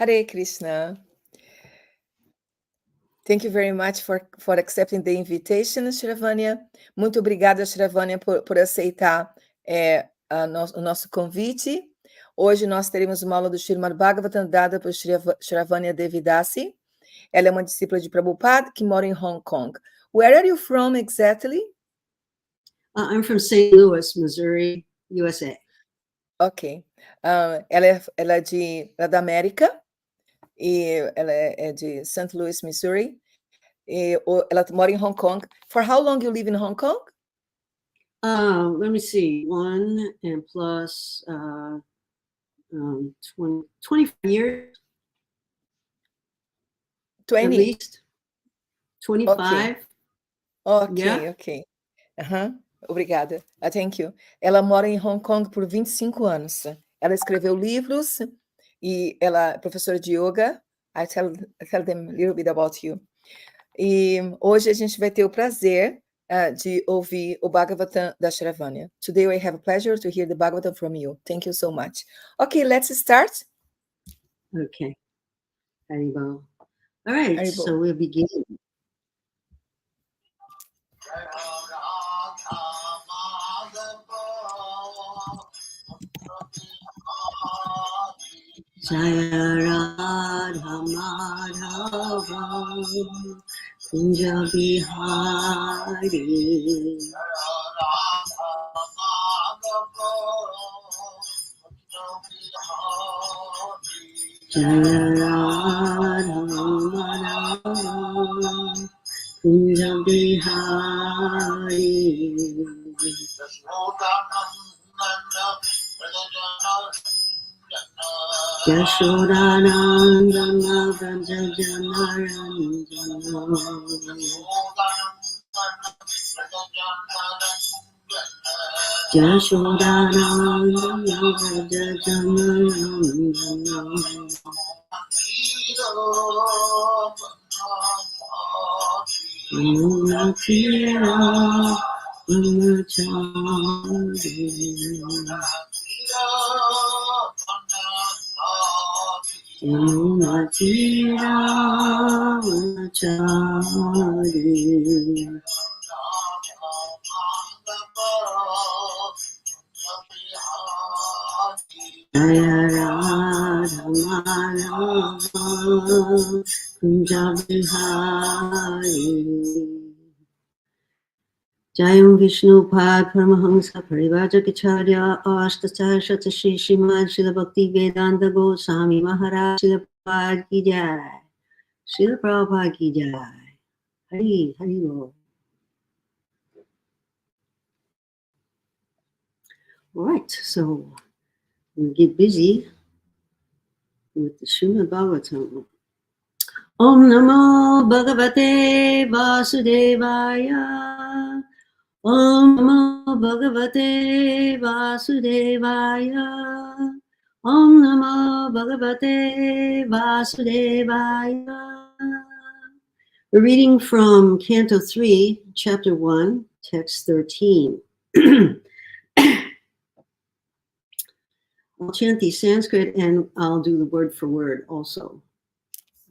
Hare Krishna. Thank you very much for accepting the invitation, Sravaniya. Muito obrigada, Sravaniya, por aceitar o nosso convite. Hoje nós teremos uma aula do Srimad Bhagavatam dada por Sravaniya Devi Dasi. Ela é uma discípula de Prabhupada que mora em Hong Kong. Where are you from exactly? I'm from St. Louis, Missouri, USA. Ok. Ela é da América. E ela é de St. Louis, Missouri. E ela mora em Hong Kong. For how long you live in Hong Kong? Let me see, 1 and plus 25 years. 20? At least 25. Ok, Yeah. ok. Obrigada. Thank you. Ela mora em Hong Kong por 25 anos. Ela escreveu livros e ela é professora de yoga. I tell them a little bit about you. E hoje a gente vai ter o prazer de ouvir o Bhagavatam da Sravaniya. Today we have a pleasure to hear the Bhagavatam from you. Thank you so much. Okay, let's start. Okay. Haribol. All right, Haribol. So we'll begin. Jaya Radha Madhava Kunja Bihari Jaya Radha Madhava Kunja Bihari Yashodanandana Vrajajanaranjana Yashodanandana Vrajajanaranjana Munatira Brahmachari Munatira Brahmachari Jaya Radha Madhava Kunja Bihari Jayam Vishnu Pad Paramahamsa Parivajagacharya Ashtacharya Shri Srimad Srila Bhakti Vedanta Goswami Maharaj Srila Prabhupada Ki Jai Srila Prabhupada Ki Jai Hari Bol. All right, so we'll get busy with the Srimad Bhagavatam. Om Namo Bhagavate Vasudevaya Om Namo Bhagavate Vasudevaya Om Namo Bhagavate Vasudevaya. We're reading from Canto 3, Chapter 1, Text 13. I'll chant the Sanskrit and I'll do the word for word also.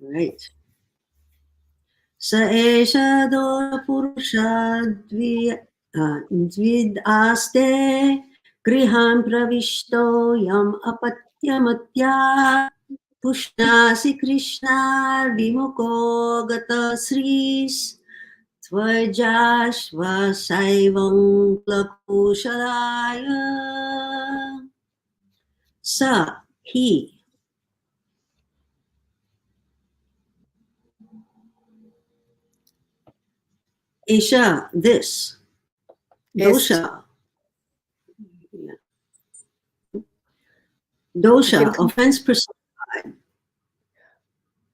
All right. Sa esha do purusha dvid aste griham pravishto yam apatyamatya pushnasi krishna vimukho gata sris tvajashva saivam klakushalaya sa he Esha, this. Dosha. Yeah. Dosha, offense personified.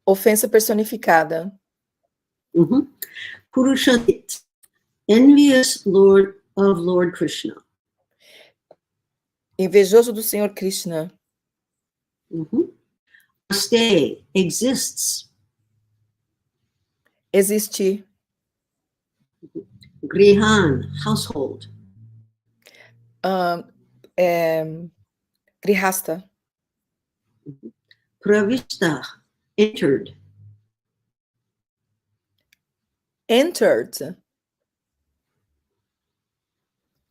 Ofensa personificada. Purushadit, envious Lord of Lord Krishna. Invejoso do Senhor Krishna. Stay, exists. Existir. Grihan, household. Grihasta. Pravishta, entered. Entered.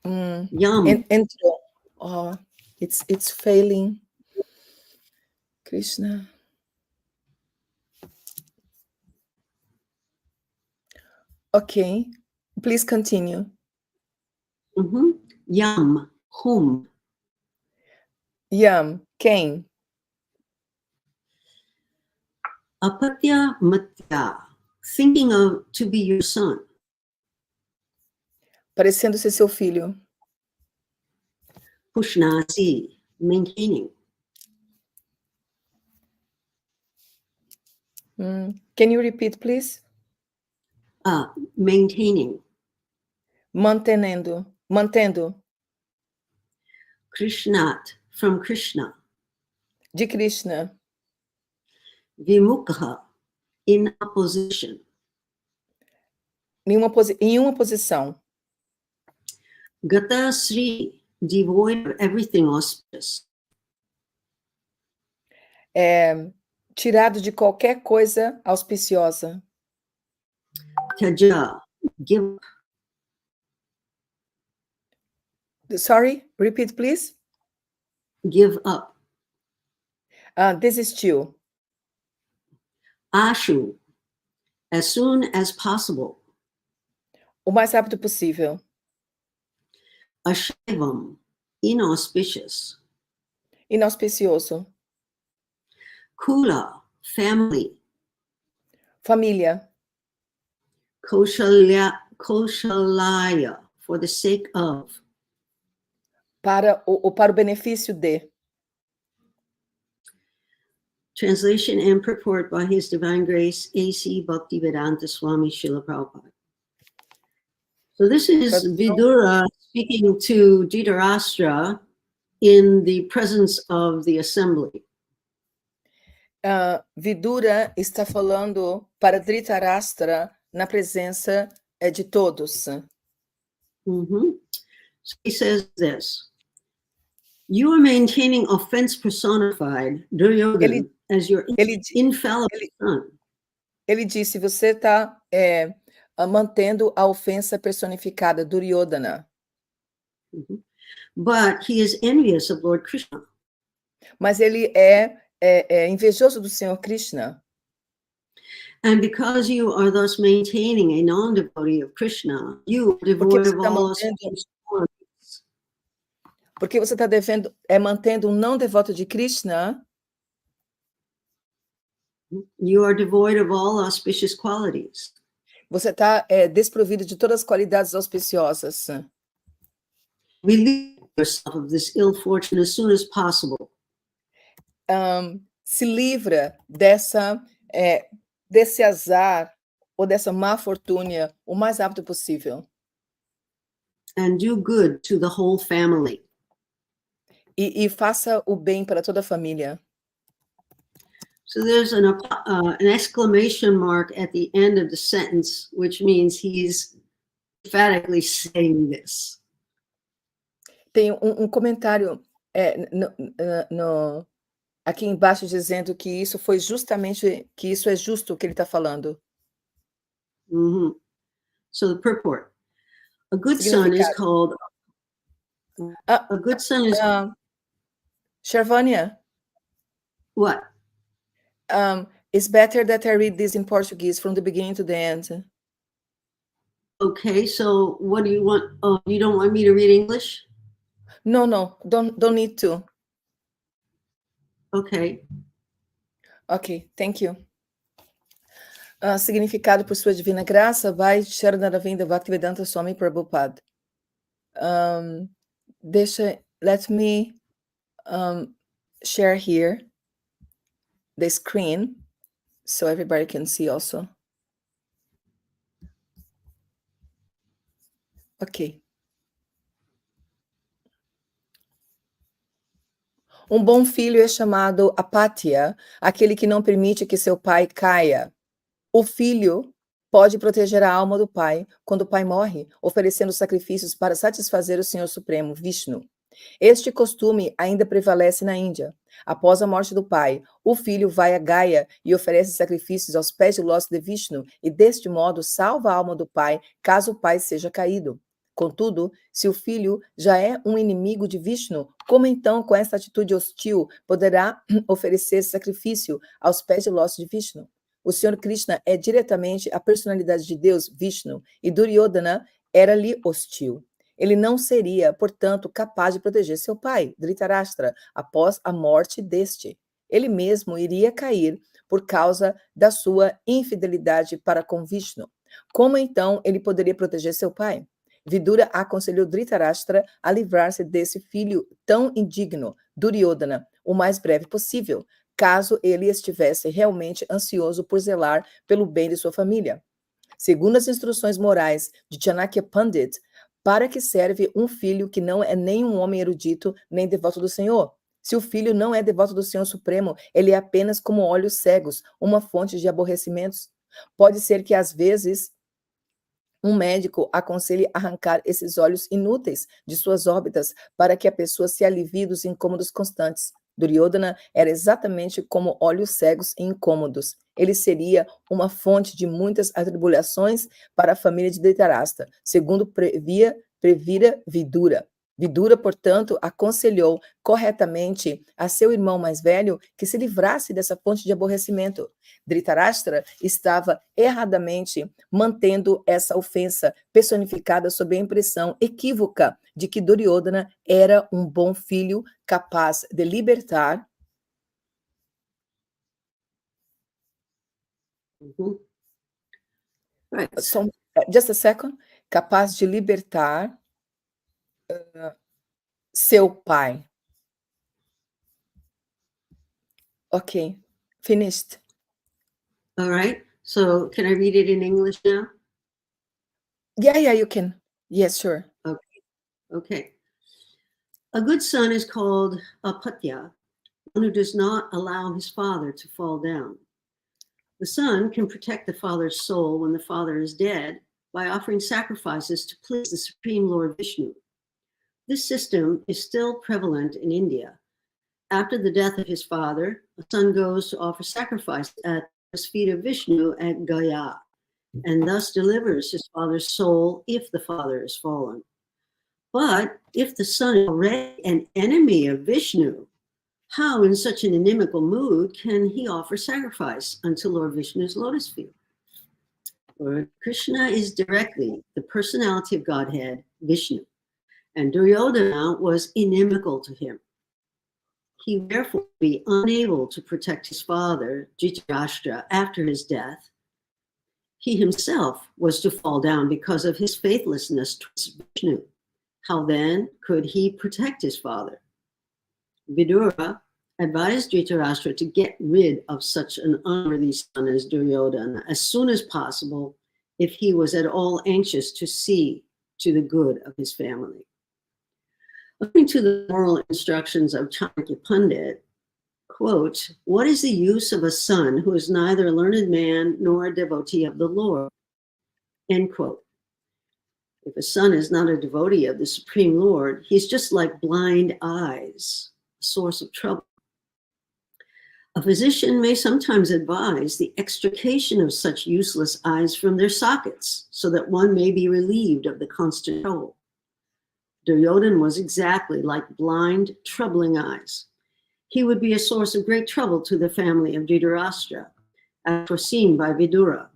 Yam, Entrou. Oh, it's failing. Krishna. Okay, please continue. Yam, whom? Yam, quem? Apatya matya, thinking of to be your son. Parecendo ser seu filho. Pushnasi, maintaining. Can you repeat, please? Maintaining. Mantendo. Krishnat, from Krishna. De Krishna. Vimukha, in opposition. Em uma posição. Gata Sri, devoid of everything auspicious. Tirado de qualquer coisa auspiciosa. Tyaja, give. Sorry, repeat, please. Give up. Desistiu. Ashu, as soon as possible. O mais rápido possível. Ashaivam, inauspicious. Inauspicioso. Kula, family. Família. Koshalaya, for the sake of. Para o benefício de. Translation and purport by His Divine Grace, A.C. Bhaktivedanta Swami Srila Prabhupada. So this is Vidura speaking to Dhritarashtra in the presence of the assembly. Vidura está falando para Dhritarashtra na presença de todos. So he says this: you are maintaining offense personified, Duryodhana, as your infallible son. Ele disse, você está mantendo a ofensa personificada, Duryodhana. But he is envious of Lord Krishna. Mas ele é invejoso do Senhor Krishna. And because you are thus maintaining a non-devotee of Krishna, you are devoid of all auspicious qualities. Porque você está mantendo um não devoto de Krishna. You are devoid of all auspicious qualities. Você está desprovido de todas as qualidades auspiciosas. Relieve yourself of this ill fortune as soon as possible. Se livra desse azar ou dessa má fortuna o mais rápido possível. And do good to the whole family. E faça o bem para toda a família. So there's an exclamation mark at the end of the sentence, which means he's emphatically saying this. Tem comentário aqui embaixo dizendo que isso foi justamente, que isso é justo o que ele está falando. So the purport: a good son is called. A good son is. Sravaniya. What? It's better that I read this in Portuguese from the beginning to the end. Okay, so what do you want? Oh, you don't want me to read English? No, don't need to. Okay. Ok, thank you. Significado por sua divina graça, vai Sharanaravinda Bhaktivedanta Swami Prabhupada. Let me share here the screen so everybody can see also. Ok. Um bom filho é chamado apatya, aquele que não permite que seu pai caia. O filho pode proteger a alma do pai quando o pai morre, oferecendo sacrifícios para satisfazer o Senhor Supremo, Vishnu. Este costume ainda prevalece na Índia. Após a morte do pai, o filho vai a Gaia e oferece sacrifícios aos pés de lótus de Vishnu e, deste modo, salva a alma do pai, caso o pai seja caído. Contudo, se o filho já é um inimigo de Vishnu, como então, com essa atitude hostil, poderá oferecer sacrifício aos pés de lótus de Vishnu? O Senhor Krishna é diretamente a personalidade de Deus, Vishnu, e Duryodhana era-lhe hostil. Ele não seria, portanto, capaz de proteger seu pai, Dhritarashtra, após a morte deste. Ele mesmo iria cair por causa da sua infidelidade para com Vishnu. Como então ele poderia proteger seu pai? Vidura aconselhou Dhritarashtra a livrar-se desse filho tão indigno, Duryodhana, o mais breve possível, caso ele estivesse realmente ansioso por zelar pelo bem de sua família. Segundo as instruções morais de Chanakya Pandit, para que serve um filho que não é nem um homem erudito, nem devoto do Senhor? Se o filho não é devoto do Senhor Supremo, ele é apenas como olhos cegos, uma fonte de aborrecimentos. Pode ser que, às vezes, um médico aconselhe arrancar esses olhos inúteis de suas órbitas para que a pessoa se alivie dos incômodos constantes. Duryodhana era exatamente como olhos cegos e incômodos. Ele seria uma fonte de muitas atribulações para a família de Dhritarashtra, segundo previra Vidura. Vidura, portanto, aconselhou corretamente a seu irmão mais velho que se livrasse dessa fonte de aborrecimento. Dhritarashtra estava erradamente mantendo essa ofensa personificada sob a impressão equívoca de que Duryodhana era um bom filho capaz de libertar. Right. Just a second. Capaz de libertar seu pai. Okay, finished. All right. So can I read it in English now? Yeah, you can. Yes, sure. Okay. A good son is called apatya, one who does not allow his father to fall down. The son can protect the father's soul when the father is dead by offering sacrifices to please the Supreme Lord Vishnu. This system is still prevalent in India. After the death of his father, a son goes to offer sacrifice at the feet of Vishnu at Gaya, and thus delivers his father's soul if the father is fallen. But if the son is already an enemy of Vishnu, how in such an inimical mood can he offer sacrifice unto Lord Vishnu's lotus feet? Lord Krishna is directly the personality of Godhead, Vishnu, and Duryodhana was inimical to him. He would therefore be unable to protect his father, Dhritarashtra, after his death. He himself was to fall down because of his faithlessness towards Vishnu. How then could he protect his father? Vidura advised Dhritarashtra to get rid of such an unworthy son as Duryodhana as soon as possible if he was at all anxious to see to the good of his family. According to the moral instructions of Chanakya Pandit, quote, "What is the use of a son who is neither a learned man nor a devotee of the Lord?" End quote. If a son is not a devotee of the Supreme Lord, he's just like blind eyes, a source of trouble. A physician may sometimes advise the extrication of such useless eyes from their sockets so that one may be relieved of the constant trouble. Duryodhana was exactly like blind, troubling eyes. He would be a source of great trouble to the family of Dhritarashtra, as foreseen by Vidura.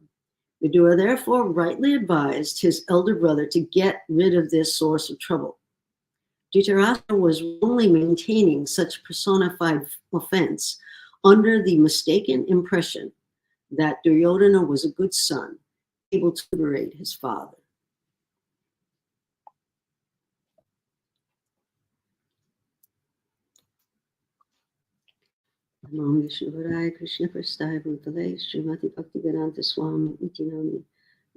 Vidura therefore rightly advised his elder brother to get rid of this source of trouble. Dhritarashtra was only maintaining such personified offense under the mistaken impression that Duryodhana was a good son, able to liberate his father. Namo Vishnu Krishna Prasthaya Bhutale Srimati Bhaktivedanta Swami Iti Nami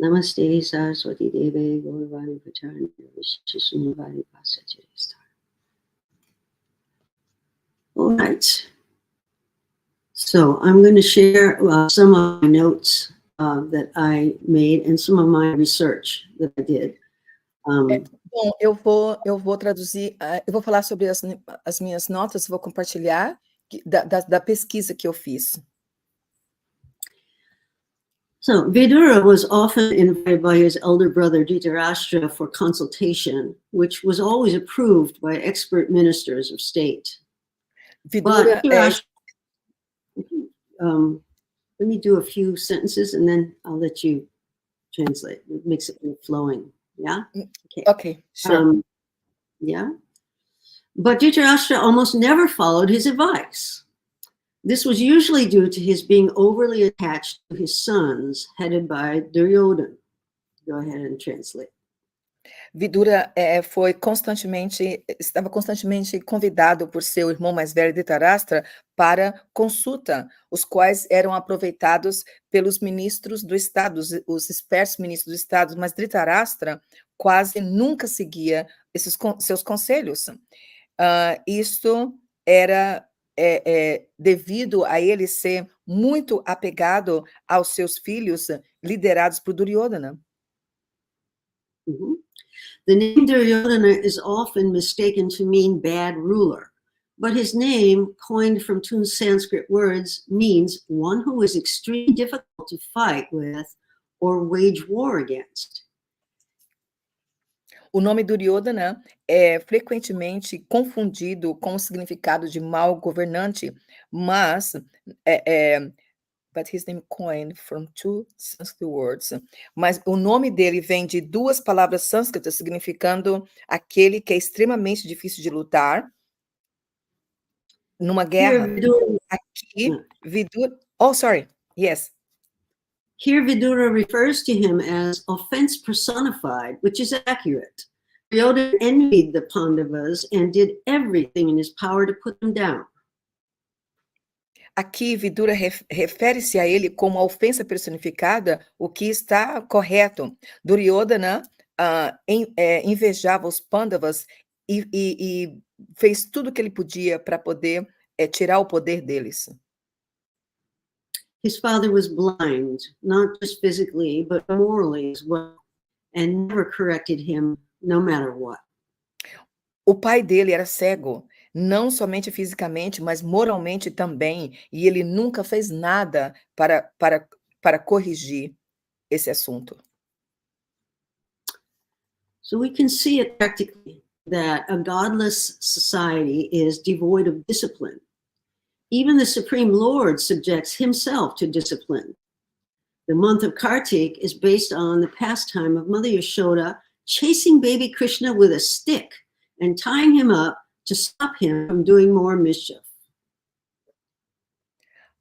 Namaste Saraswati Deve Gauravani Pacharani Vishishunavadi Pasachari. All right. So I'm going to share some of my notes that I made and some of my research that I did. Bom, eu vou traduzir, eu vou falar sobre as minhas notas, vou compartilhar da pesquisa que eu fiz. So Vidura was often invited by his elder brother Dhritarashtra for consultation, which was always approved by expert ministers of state. Vidura But Dhritarashtra, let me do a few sentences and then I'll let you translate. It makes it more flowing. Yeah? Okay, sure. Yeah. But Dhritarashtra almost never followed his advice. This was usually due to his being overly attached to his sons, headed by Duryodhana. Go ahead and translate. Vidura estava constantemente convidado por seu irmão mais velho, Dhritarashtra, para consulta, os quais eram aproveitados pelos ministros do Estado, os espertos ministros do Estado, mas Dhritarashtra quase nunca seguia seus conselhos. Isto era devido a ele ser muito apegado aos seus filhos, liderados por Duryodhana. Mm-hmm. The name Duryodhana is often mistaken to mean bad ruler, but his name, coined from two Sanskrit words, means one who is extremely difficult to fight with or wage war against. O nome Duryodhana é frequentemente confundido com o significado de mau governante, mas but his name coined from two Sanskrit words. Mas o nome dele vem de duas palavras sânscritas, significando aquele que é extremamente difícil de lutar numa guerra. Aqui, Vidura... Oh, sorry. Yes. Here, Vidura refers to him as offense personified, which is accurate. Duryodhana envied the Pandavas and did everything in his power to put them down. Aqui, Vidura refere-se a ele como a ofensa personificada, o que está correto. Duryodhana invejava os Pandavas e fez tudo o que ele podia para poder tirar o poder deles. His father was blind, not just physically, but morally as well, and never corrected him, no matter what. O pai dele era cego, não somente fisicamente, mas moralmente também, e ele nunca fez nada para corrigir esse assunto. So we can see it practically that a godless society is devoid of discipline. Even the Supreme Lord subjects himself to discipline. The month of Kartik is based on the pastime of Mother Yashoda chasing baby Krishna with a stick and tying him up to stop him from doing more mischief.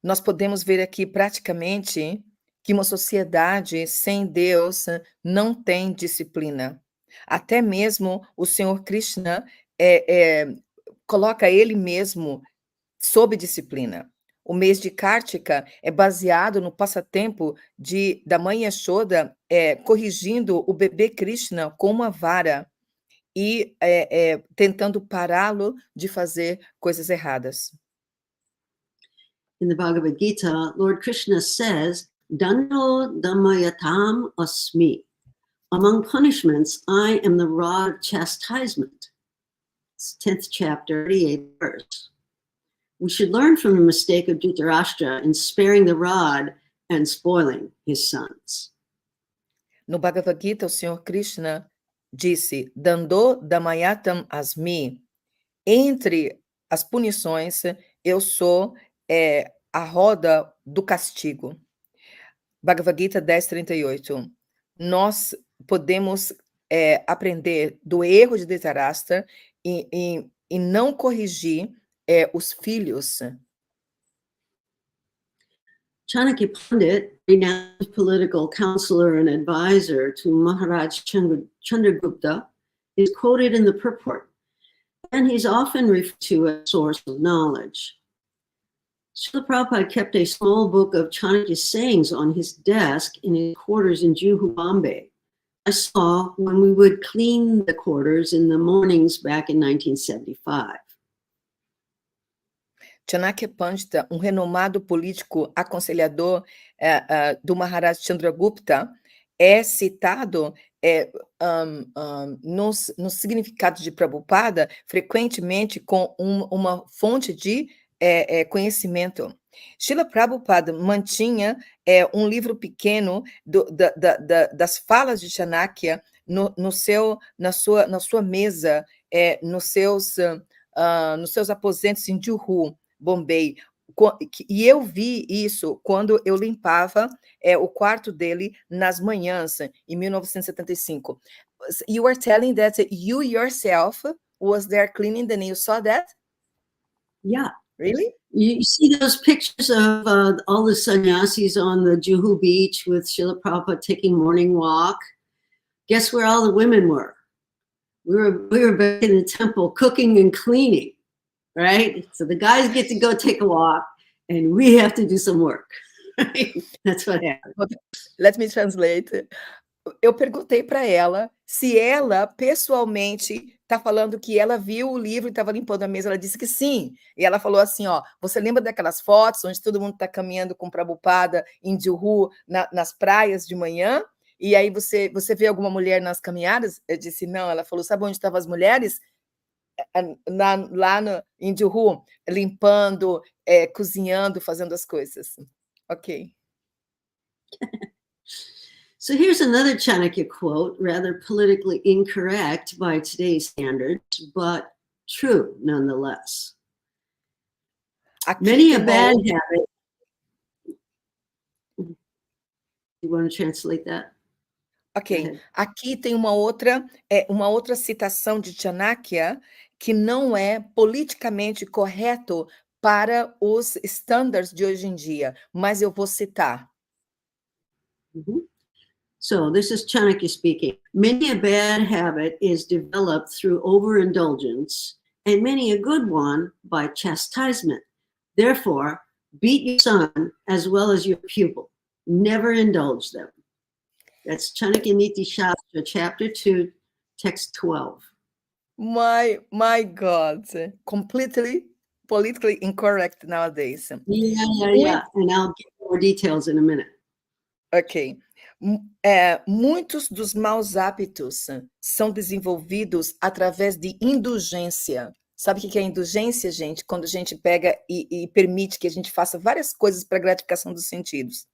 Nós podemos ver aqui praticamente que uma sociedade sem Deus não tem disciplina. Até mesmo o Senhor Krishna coloca ele mesmo sob disciplina. O mês de Kartika é baseado no passatempo da mãe Yashoda corrigindo o bebê Krishna com uma vara e tentando pará-lo de fazer coisas erradas. In the Bhagavad Gita, Lord Krishna says, Dando damayatam asmi. Among punishments, I am the rod of chastisement. It's 10th chapter, 38th verse. We should learn from the mistake of Dhritarashtra in sparing the rod and spoiling his sons. No Bhagavad Gita, o Senhor Krishna disse, Dando damayatam asmi. Entre as punições, eu sou a roda do castigo. Bhagavad Gita 10:38. Nós podemos aprender do erro de Dhritarashtra e não corrigir os filhos. Chanakya Pandit, renowned political counselor and advisor to Maharaj Chandragupta, is quoted in the purport, and he's often referred to as a source of knowledge. Srila Prabhupada kept a small book of Chanakya's sayings on his desk in his quarters in Juhu, Bombay. I saw when we would clean the quarters in the mornings back in 1975. Chanakya Pandita, renomado político aconselhador do Maharaj Chandragupta, é citado nos significados de Prabhupada frequentemente com uma fonte de conhecimento. Srila Prabhupada mantinha livro pequeno das falas de Chanakya na sua mesa, nos seus aposentos em Juhu, Bombay. E eu vi isso quando eu limpava o quarto dele nas manhãs, em 1975. You were telling that you yourself was there cleaning, and you saw that? Yeah. Really? You see those pictures of all the sannyasis on the Juhu beach with Srila Prabhupada taking morning walk? Guess where all the women were? We were back in the temple cooking and cleaning, right? So the guys get to go take a walk, and we have to do some work. Right? That's what happened. Let me translate. Eu perguntei para ela se ela, pessoalmente, está falando que ela viu o livro e estava limpando a mesa. Ela disse que sim. E ela falou assim, ó, você lembra daquelas fotos onde todo mundo está caminhando com Prabhupada em Juhu, nas praias de manhã? E aí você vê alguma mulher nas caminhadas? Eu disse, não. Ela falou, sabe onde estavam as mulheres? Lá em Juhu, limpando, cozinhando, fazendo as coisas. Ok. So here's another Chanakya quote, rather politically incorrect by today's standards, but true nonetheless. Many a bad habit. You want to translate that? Ok. Aqui tem uma outra citação de Chanakya que não é politicamente correto para os estándares de hoje em dia, mas eu vou citar. So this is Chanakya speaking. Many a bad habit is developed through overindulgence, and many a good one by chastisement. Therefore, beat your son as well as your pupil. Never indulge them. That's Chanakya Niti Shastra, chapter 2, text 12. My God, completely politically incorrect nowadays. Yeah. And I'll give more details in a minute. Ok. Muitos dos maus hábitos são desenvolvidos através de indulgência. Sabe o que é indulgência, gente? Quando a gente pega e permite que a gente faça várias coisas para gratificação dos sentidos.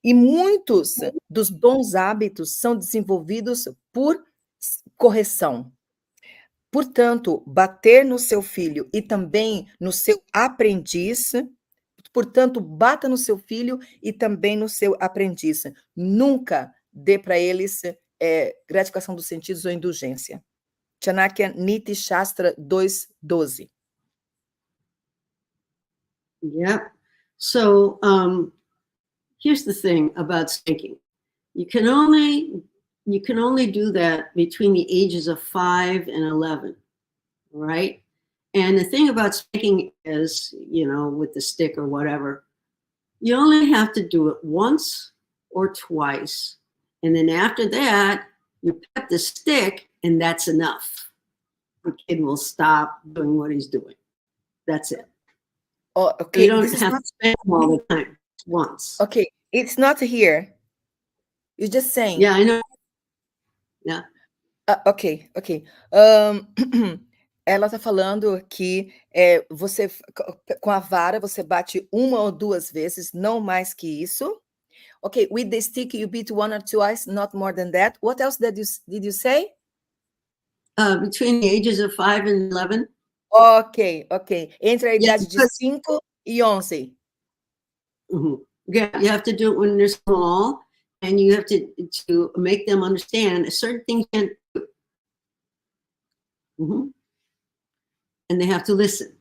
E muitos dos bons hábitos são desenvolvidos por correção. Portanto, bater no seu filho e também no seu aprendiz. Portanto, bata no seu filho e também no seu aprendiz. Nunca dê para eles gratificação dos sentidos ou indulgência. Chanakya Niti Shastra 2:12. Yep. So here's the thing about spanking. You can only do that between the ages of 5 and 11, right? And the thing about spanking is, with the stick or whatever, you only have to do it once or twice. And then after that, you pick up the stick and that's enough. The kid will stop doing what he's doing. That's it. Oh, okay. You don't have to spank him all the time. Once. Okay. It's not here. You're just saying. Yeah, I know. Yeah. Ok. Ela está falando que você, com a vara, você bate uma ou duas vezes, não mais que isso. Ok, with the stick you beat one or twice, not more than that. What else did you say? Between the ages of 5 and 11. Ok. Entre a idade de 5 e 11. Yeah, you have to do it when they're small, and you have to make them understand a certain thing can't do. And they have to listen,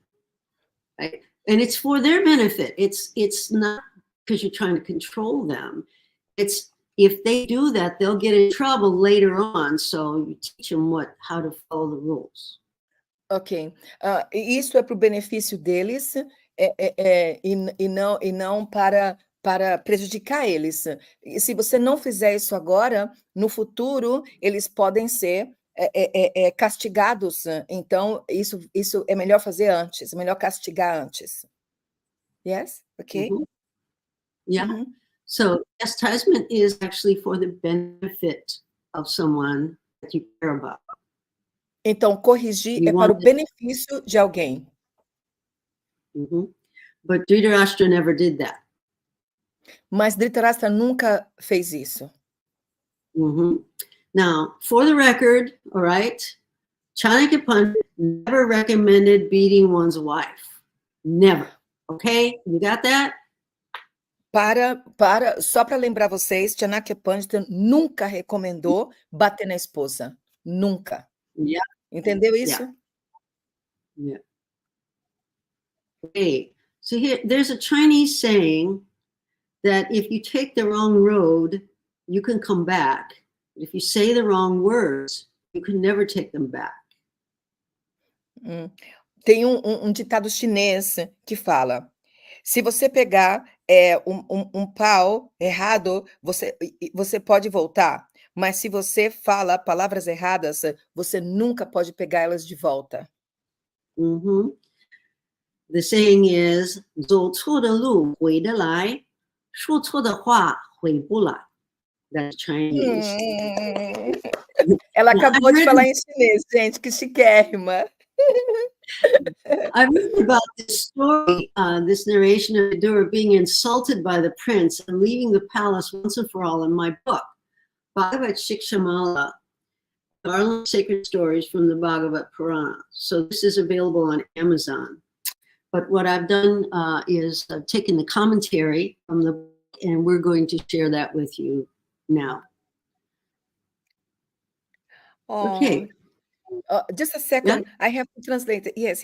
right? And it's for their benefit. It's not because you're trying to control them. It's if they do that, they'll get in trouble later on. So you teach them how to follow the rules. Ok. Isso é para o benefício deles e não para prejudicar eles. E se você não fizer isso agora, no futuro, eles podem ser castigados. Então, isso é melhor fazer antes, é melhor castigar antes. Yes? Ok? Yeah. So chastisement is actually for the benefit of someone that you care about. Então, corrigir é para o benefício de alguém. But Dhritarashtra never did that. Mas Dhritarashtra nunca fez isso. Now, for the record, all right, Chanakya Pandit never recommended beating one's wife. Never. Okay? You got that? Só para lembrar vocês, Chanakya Pandita nunca recomendou bater na esposa. Nunca. Yeah. Entendeu isso? Yeah. Okay. So here, there's a Chinese saying that if you take the wrong road, you can come back. If you say the wrong words, you can never take them back. Tem um ditado chinês que fala: se você pegar um pau errado, você pode voltar. Mas se você fala palavras erradas, você nunca pode pegá-las de volta. The saying is, 走错的路回得来，说错的话回不来. That's Chinese. Ela acabou de falar em chinês, gente, que chiquérrima. I read about this story, this narration of Vidura being insulted by the prince and leaving the palace once and for all in my book, Bhagavad Shikshamala, Garland Sacred Stories from the Bhagavad Purana. So this is available on Amazon. But what I've done is I've taken the commentary from the book, and we're going to share that with you now. Okay. Just a second, yeah? I have to translate. Yes.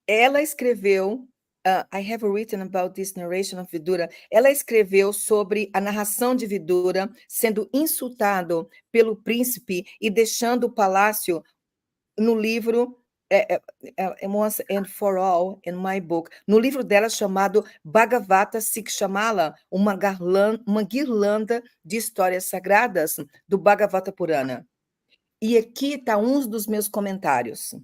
Ela escreveu, I have written about this narration of Vidura. Ela escreveu sobre a narração de Vidura sendo insultado pelo príncipe e deixando o palácio no livro Once and for All in my book, no livro dela chamado Bhagavata Shikshamala, uma guirlanda de histórias sagradas do Bhagavata Purana. E aqui está um dos meus comentários.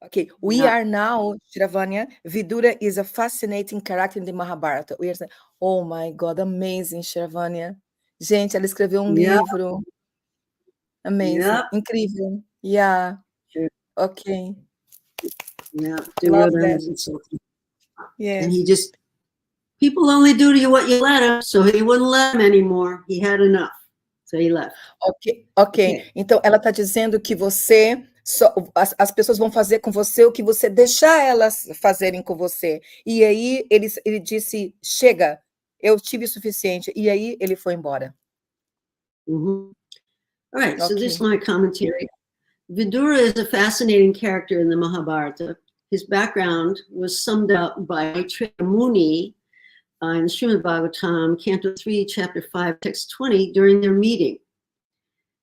Okay, we are now, Sravaniya, Vidura is a fascinating character in the Mahabharata. We are saying, oh my God, amazing, Sravaniya. Gente, ela escreveu um livro. Amazing, incrível. Yeah. Okay. Yeah. Love that. Yes. And he just, people only do to you what you let him, so he wouldn't let him anymore. He had enough. So he left. Ok. Então, ela está dizendo que você, as pessoas vão fazer com você o que você deixar elas fazerem com você. E aí, ele disse, chega, eu tive o suficiente. E aí, ele foi embora. All right, so this is my commentary. Vidura is a fascinating character in the Mahabharata. His background was summed up by Maitreya Muni in Srimad Bhagavatam, Canto 3, Chapter 5, Text 20, during their meeting.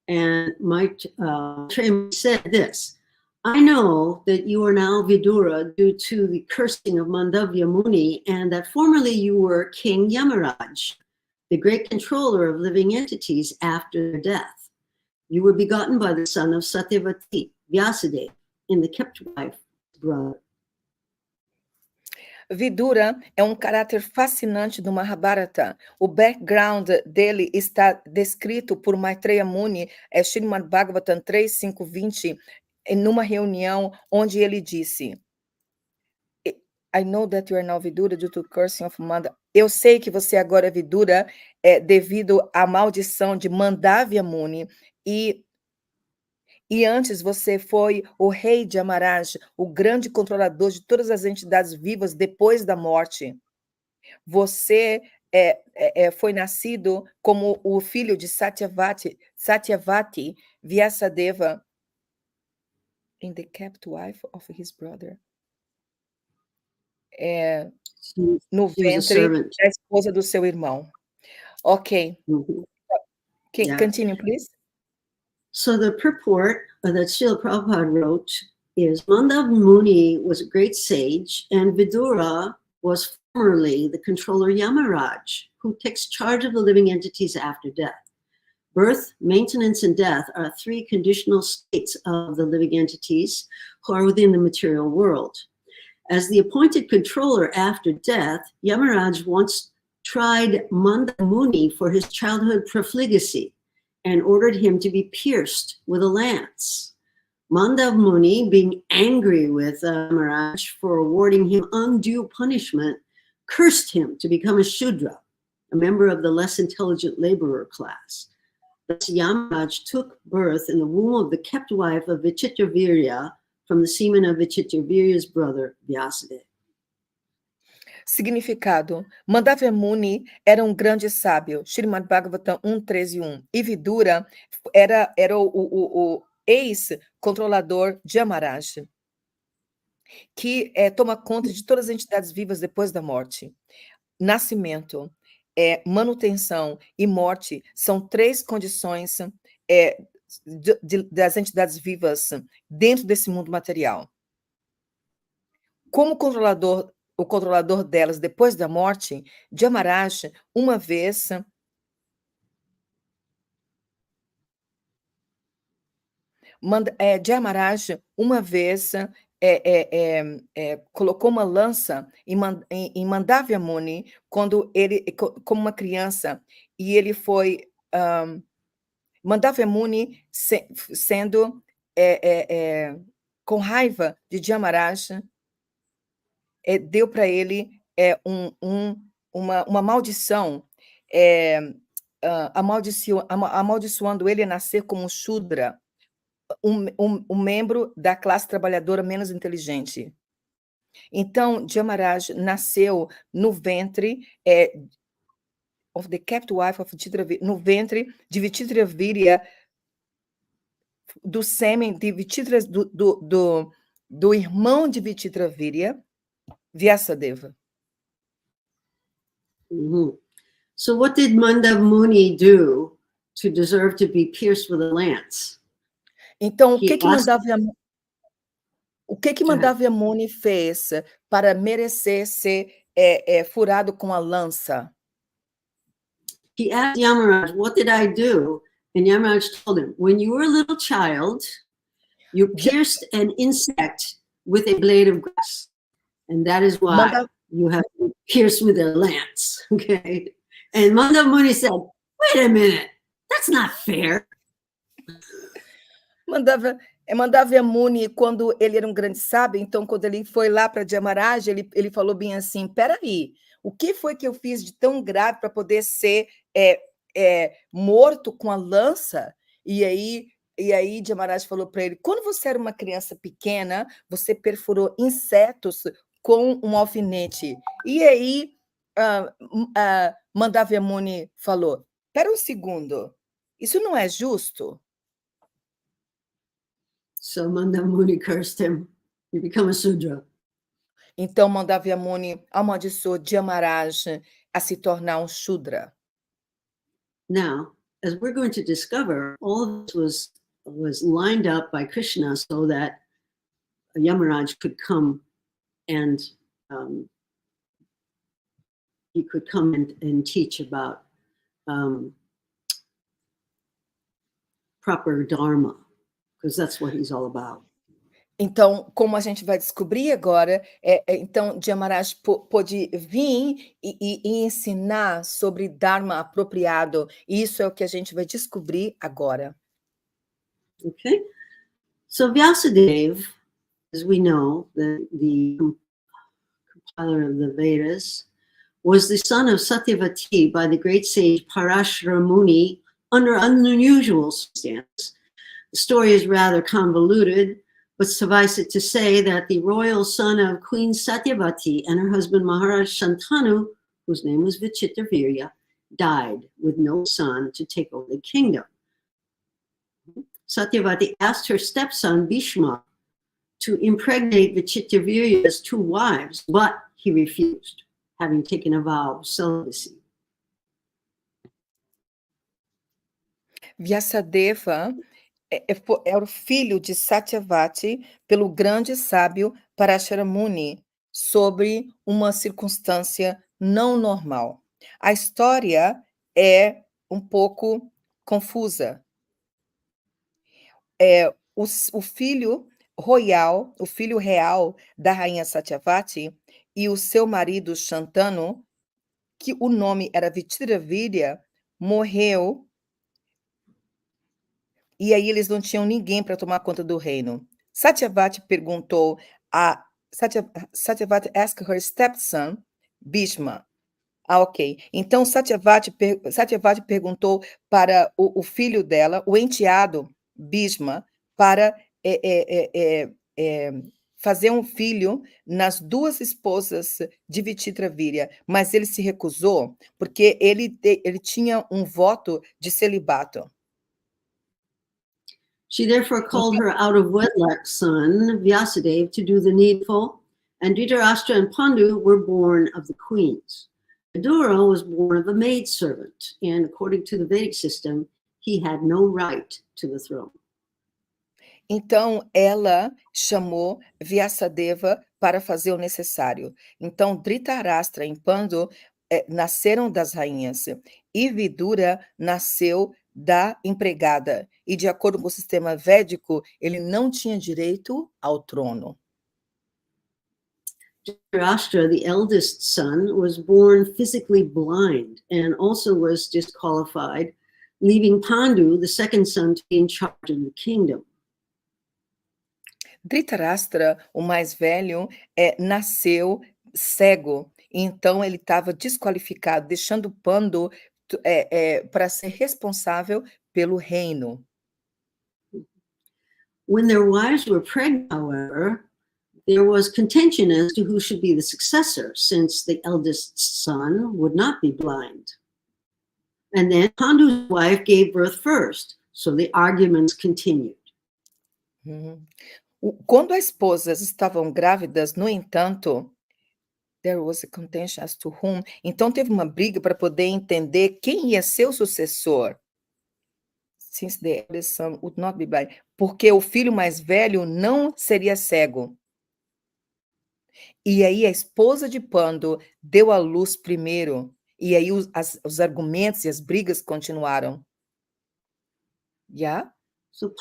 And Maitreya said this, I know that you are now Vidura due to the cursing of Mandavya Muni, and that formerly you were King Yamaraj, the great controller of living entities after their death. You were begotten by the son of Satyavati, Vyasadeva, in the kept wife, brother. Vidura é um caráter fascinante do Mahabharata. O background dele está descrito por Maitreya Muni, Srimad Bhagavatam 3, 5, 20, numa reunião onde ele disse, I know that you are now Vidura due to cursing of Manda. Eu sei que você agora é Vidura devido à maldição de Mandavya Muni, e antes você foi o rei de Amaraj, o grande controlador de todas as entidades vivas depois da morte. Você foi nascido como o filho de Satyavati Vyasadeva, in the kept wife of his brother. No ventre da esposa do seu irmão. Ok. Continue, please. So the purport that Srila Prabhupada wrote is, Mandav Muni was a great sage, and Vidura was formerly the controller Yamaraj, who takes charge of the living entities after death. Birth, maintenance, and death are three conditional states of the living entities who are within the material world. As the appointed controller after death, Yamaraj once tried Mandav Muni for his childhood profligacy and ordered him to be pierced with a lance. Mandav Muni, being angry with Yamaraj for awarding him undue punishment, cursed him to become a Shudra, a member of the less intelligent laborer class. Thus Yamaraj took birth in the womb of the kept wife of Vichitravirya from the semen of Vichitravirya's brother, Vyasadeva. Significado: Mandavya Muni era um grande sábio, Srimad Bhagavatam 1.13.1, e Vidura era o ex-controlador de Yamaraj, que toma conta de todas as entidades vivas depois da morte. Nascimento, manutenção e morte são três condições das entidades vivas dentro desse mundo material. Como o controlador delas depois da morte, Yamaraj, uma vez colocou uma lança em Mandavya Muni quando ele, como uma criança, e ele foi Mandavya Muni sendo com raiva de Yamaraj, deu para ele uma maldição, amaldiçoando ele a nascer como um Shudra, um membro da classe trabalhadora menos inteligente. Então, Yamaraj nasceu no ventre of the kept wife of Vichitravirya, no ventre de Vichitravirya, do sêmen de Vichitra, do irmão de Vichitravirya, Vyasadeva. So what did Mandav Muni do to deserve to be pierced with a lance? Então, o que Mandavya Muni fez para merecer ser furado com a lança? He asked Yamaraj, what did I do? And Yamaraj told him, when you were a little child, you pierced an insect with a blade of grass. And that is why you have been pierced with a lance. Okay. And Mandav Muni said, wait a minute, that's not fair. Mandavya Muni, quando ele era um grande sábio, então quando ele foi lá para Yamaraj, ele falou bem assim, peraí, o que foi que eu fiz de tão grave para poder ser morto com a lança? E aí Yamaraj falou para ele, quando você era uma criança pequena, você perfurou insetos com um alfinete. E aí Mandavya Muni falou, espera um segundo, isso não é justo? So Mandav Muni cursed him. He became a Sudra. Então Mandavya Muni amaldiçoou Yamaraj a se tornar um Shudra. Now, as we're going to discover, all of this was lined up by Krishna so that Yamaraj could come and he could come and teach about proper dharma, because that's what he's all about. Então, como a gente vai descobrir agora, então Yamaraj pôde vir e ensinar sobre Dharma apropriado, e isso é o que a gente vai descobrir agora. Okay, so Vyasadeva, as we know, the compiler of the Vedas, was the son of Satyavati by the great sage Parashara Muni under unusual circumstances. The story is rather convoluted, but suffice it to say that the royal son of Queen Satyavati and her husband Maharaj Shantanu, whose name was Vichitravirya, died with no son to take over the kingdom. Satyavati asked her stepson Bhishma to impregnate Vichitravirya's two wives, but he refused, having taken a vow of celibacy. Vyasadeva era o filho de Satyavati pelo grande sábio Parashara Muni, sobre uma circunstância não normal. A história é um pouco confusa. O filho real da rainha Satyavati e o seu marido Shantanu, que o nome era Vichitravirya, morreu, e aí eles não tinham ninguém para tomar conta do reino. Satyavati perguntou a Satyavati asked her stepson, Bhishma. Ok. Então, Satyavati perguntou para o filho dela, o enteado, Bhishma, para fazer um filho nas duas esposas de Vichitravirya, mas ele se recusou porque ele tinha um voto de celibato. She therefore called her out of wedlock son, Vyasadeva, to do the needful, and Dhritarashtra and Pandu were born of the queens. Vidura was born of a maidservant, and according to the Vedic system, he had no right to the throne. Então, ela chamou Vyasadeva para fazer o necessário. Então, Dhritarashtra e Pandu nasceram das rainhas, e Vidura nasceu da empregada. E, de acordo com o sistema védico, ele não tinha direito ao trono. Dhritarashtra, the eldest son, was born physically blind and also was disqualified, leaving Pandu, the second son, to be in charge of the kingdom. Dhritarashtra, o mais velho, nasceu cego, então ele estava desqualificado, deixando Pandu para ser responsável pelo reino. When their wives were pregnant, however, there was contention as to who should be the successor, since the eldest son would not be blind. And then Pandu's wife gave birth first, so the arguments continued. Quando as esposas estavam grávidas, no entanto, there was a contention as to whom. Então teve uma briga para poder entender quem ia ser o sucessor. Since the eldest son would not be blind. Porque o filho mais velho não seria cego. E aí a esposa de Pandu deu à luz primeiro. E aí os argumentos e as brigas continuaram. Yeah? So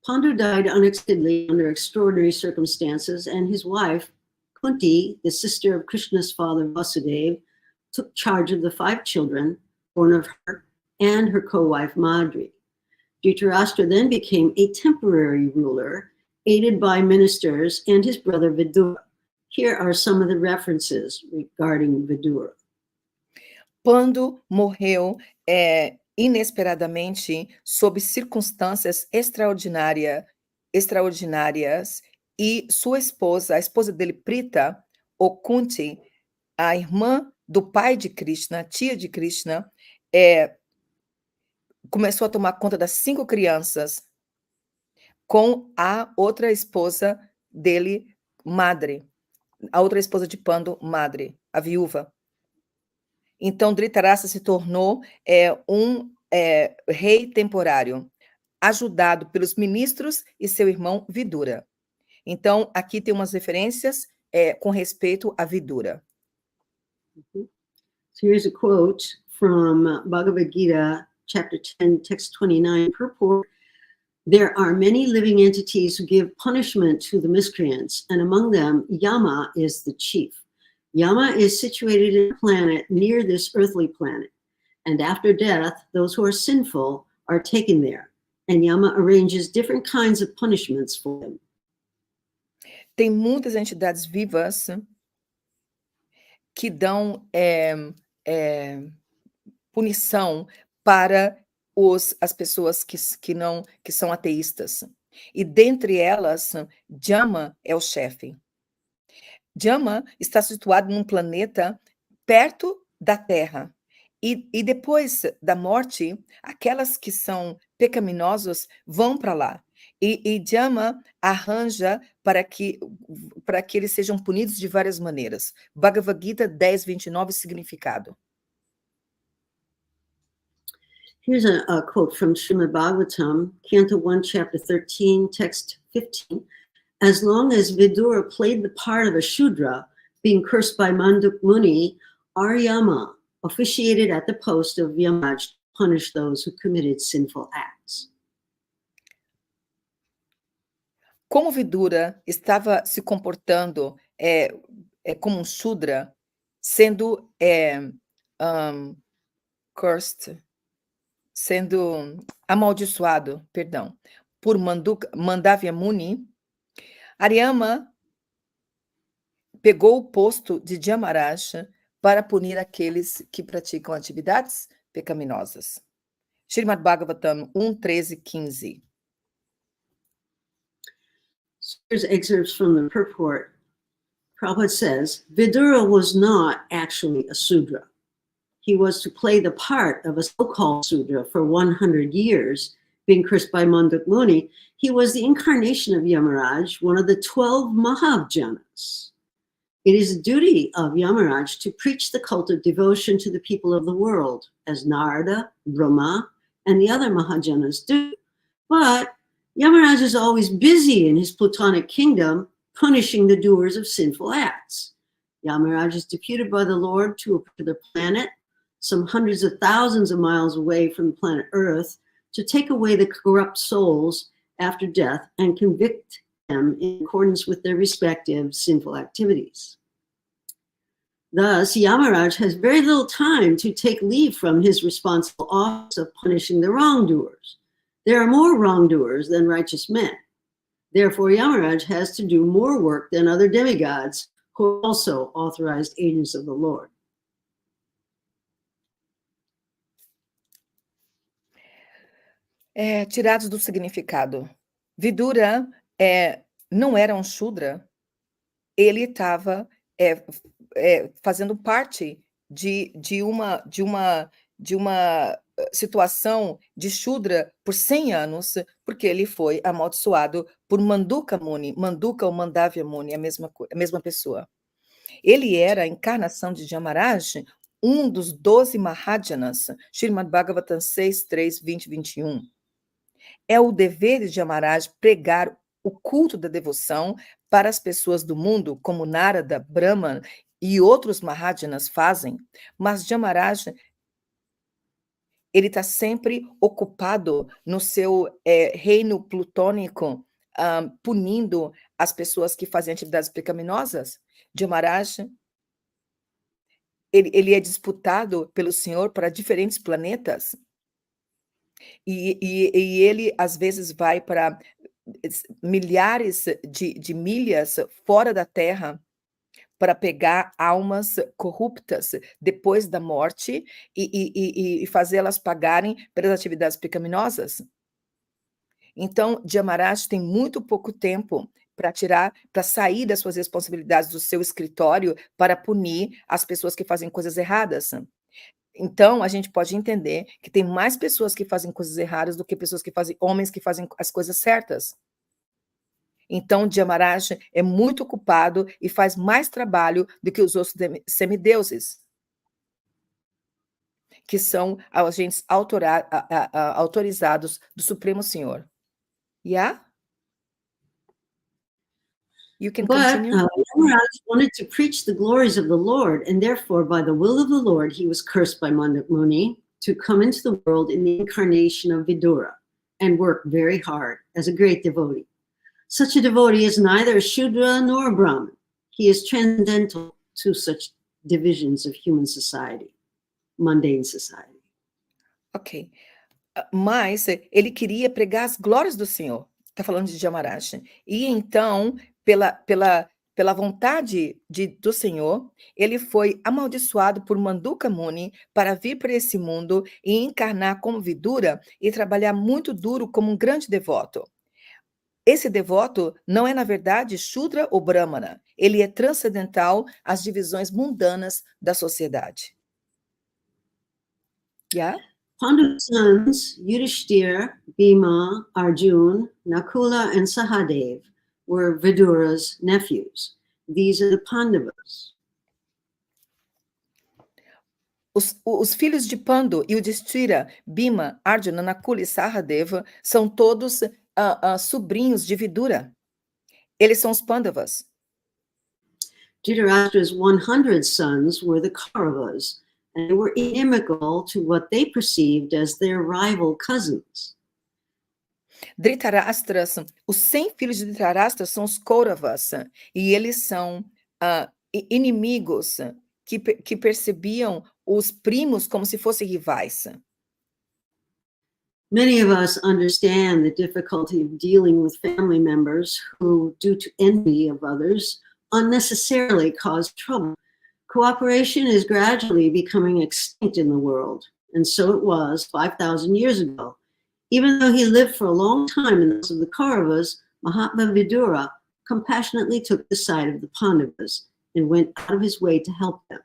Pandu died unexpectedly under extraordinary circumstances, and his wife, Kunti, the sister of Krishna's father Vasudeva, took charge of the 5 children born of her and her co-wife Madri. Dhritarashtra then became a temporary ruler, aided by ministers and his brother Vidura. Here are some of the references regarding Vidura. Pandu morreu inesperadamente, sob circunstâncias extraordinárias, e sua esposa, a esposa dele, Prita, ou Kunti, a irmã do pai de Krishna, tia de Krishna, começou a tomar conta das 5 crianças, com a outra esposa dele, Madre, a outra esposa de Pandu, Madre, a viúva. Então, Dhritarashtra se tornou um rei temporário, ajudado pelos ministros e seu irmão Vidura. Então, aqui tem umas referências com respeito a Vidura. So here's a quote from Bhagavad Gita, chapter 10, text 29, purport. There are many living entities who give punishment to the miscreants, and among them, Yama is the chief. Yama is situated in a planet near this earthly planet, and after death, those who are sinful are taken there, and Yama arranges different kinds of punishments for them. Tem muitas entidades vivas que dão punição para as pessoas que são ateístas. E dentre elas, Yama é o chefe. Yama está situado num planeta perto da Terra. E depois da morte, aquelas que são pecaminosos vão para lá. E Yama arranja para que eles sejam punidos de várias maneiras. Bhagavad Gita 10:29, significado. Here's a quote from Srimad Bhagavatam, Canto 1, Chapter 13, Text 15. As long as Vidura played the part of a Shudra, being cursed by Manduk Muni, Aryama officiated at the post of Yamaj to punish those who committed sinful acts. Como Vidura estava se comportando como um Shudra, sendo cursed, sendo amaldiçoado, por Mandavya Muni, Aryama pegou o posto de Yamaraj para punir aqueles que praticam atividades pecaminosas. Srimad Bhagavatam 1:13-15. Here's excerpts from the purport. Prabhupada says, Vidura was not actually a Sudra. He was to play the part of a so-called Sudra for 100 years, being cursed by Mandak Muni. He was the incarnation of Yamaraj, one of the 12 Mahavjanas. It is the duty of Yamaraj to preach the cult of devotion to the people of the world, as Narada, Brahma, and the other Mahajanas do. But Yamaraj is always busy in his Plutonic kingdom, punishing the doers of sinful acts. Yamaraj is deputed by the Lord to a particular planet, some hundreds of thousands of miles away from the planet Earth, to take away the corrupt souls after death and convict them in accordance with their respective sinful activities. Thus, Yamaraj has very little time to take leave from his responsible office of punishing the wrongdoers. There are more wrongdoers than righteous men. Therefore, Yamaraj has to do more work than other demigods who are also authorized agents of the Lord. Tirados do significado. Vidura não era um Shudra, ele estava fazendo parte de uma situação de Shudra por 100 anos, porque ele foi amaldiçoado por Manduka Muni, Manduka ou Mandavya Muni, a mesma pessoa. Ele era a encarnação de Yamaraj, um dos 12 Mahajanas, Srimad Bhagavatam 6, 3, 20, 21. É o dever de Yamaraj pregar o culto da devoção para as pessoas do mundo, como Narada, Brahman e outros Mahajanas fazem, mas Yamaraj ele está sempre ocupado no seu reino plutônico, punindo as pessoas que fazem atividades pecaminosas. Yamaraj ele é disputado pelo Senhor para diferentes planetas, e ele, às vezes, vai para milhares de milhas fora da Terra para pegar almas corruptas depois da morte e fazê-las pagarem pelas atividades pecaminosas. Então, Yamaraj tem muito pouco tempo para sair das suas responsabilidades do seu escritório para punir as pessoas que fazem coisas erradas. Então, a gente pode entender que tem mais pessoas que fazem coisas erradas do que homens que fazem as coisas certas. Então, Yamaraj é muito ocupado e faz mais trabalho do que os outros semideuses, que são agentes autorizados do Supremo Senhor. Yeah? You can continue. Yamaraj wanted to preach the glories of the Lord, and therefore, by the will of the Lord, he was cursed by Mandak Muni to come into the world in the incarnation of Vidura and work very hard as a great devotee. Such a devotee is neither a Shudra nor a Brahmin. He is transcendental to such divisions of human society, mundane society. Ok. Mas ele queria pregar as glórias do Senhor. Está falando de Yamaraj. E então, pela vontade do Senhor, ele foi amaldiçoado por Manduka Muni para vir para esse mundo e encarnar como Vidura e trabalhar muito duro como um grande devoto. Esse devoto não é, na verdade, Shudra ou Brahmana. Ele é transcendental às divisões mundanas da sociedade. Yeah? Pandu's sons, Yudhishthira, Bhima, Arjuna, Nakula, and Sahadev, were Vidura's nephews. These are the Pandavas. Os filhos de Pandu, Yudhishthira, Bhima, Arjuna, Nakula e Sahadeva são todos sobrinhos de Vidura. Eles são os Pandavas. Dhritarashtra's 100 sons were the Kauravas, and they were inimical to what they perceived as their rival cousins. Dhritarashtra, os 100 filhos de Dhritarashtra são os Kauravas, e eles são inimigos que percebiam os primos como se fossem rivais. Many of us understand the difficulty of dealing with family members who, due to envy of others, unnecessarily cause trouble. Cooperation is gradually becoming extinct in the world, and so it was 5,000 years ago. Even though he lived for a long time in those of the Kauravas, Mahatma Vidura compassionately took the side of the Pandavas and went out of his way to help them.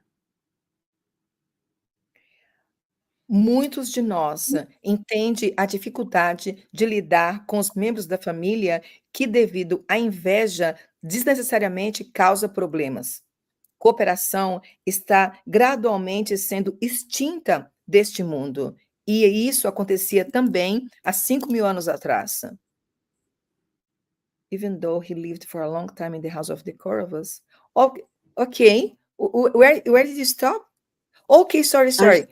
Muitos de nós entendem a dificuldade de lidar com os membros da família que, devido à inveja, desnecessariamente causa problemas. Cooperação está gradualmente sendo extinta deste mundo, e isso acontecia também há 5.000 anos atrás. Even though he lived for a long time in the house of the Kauravas. Okay. Where did you stop? Ok, sorry.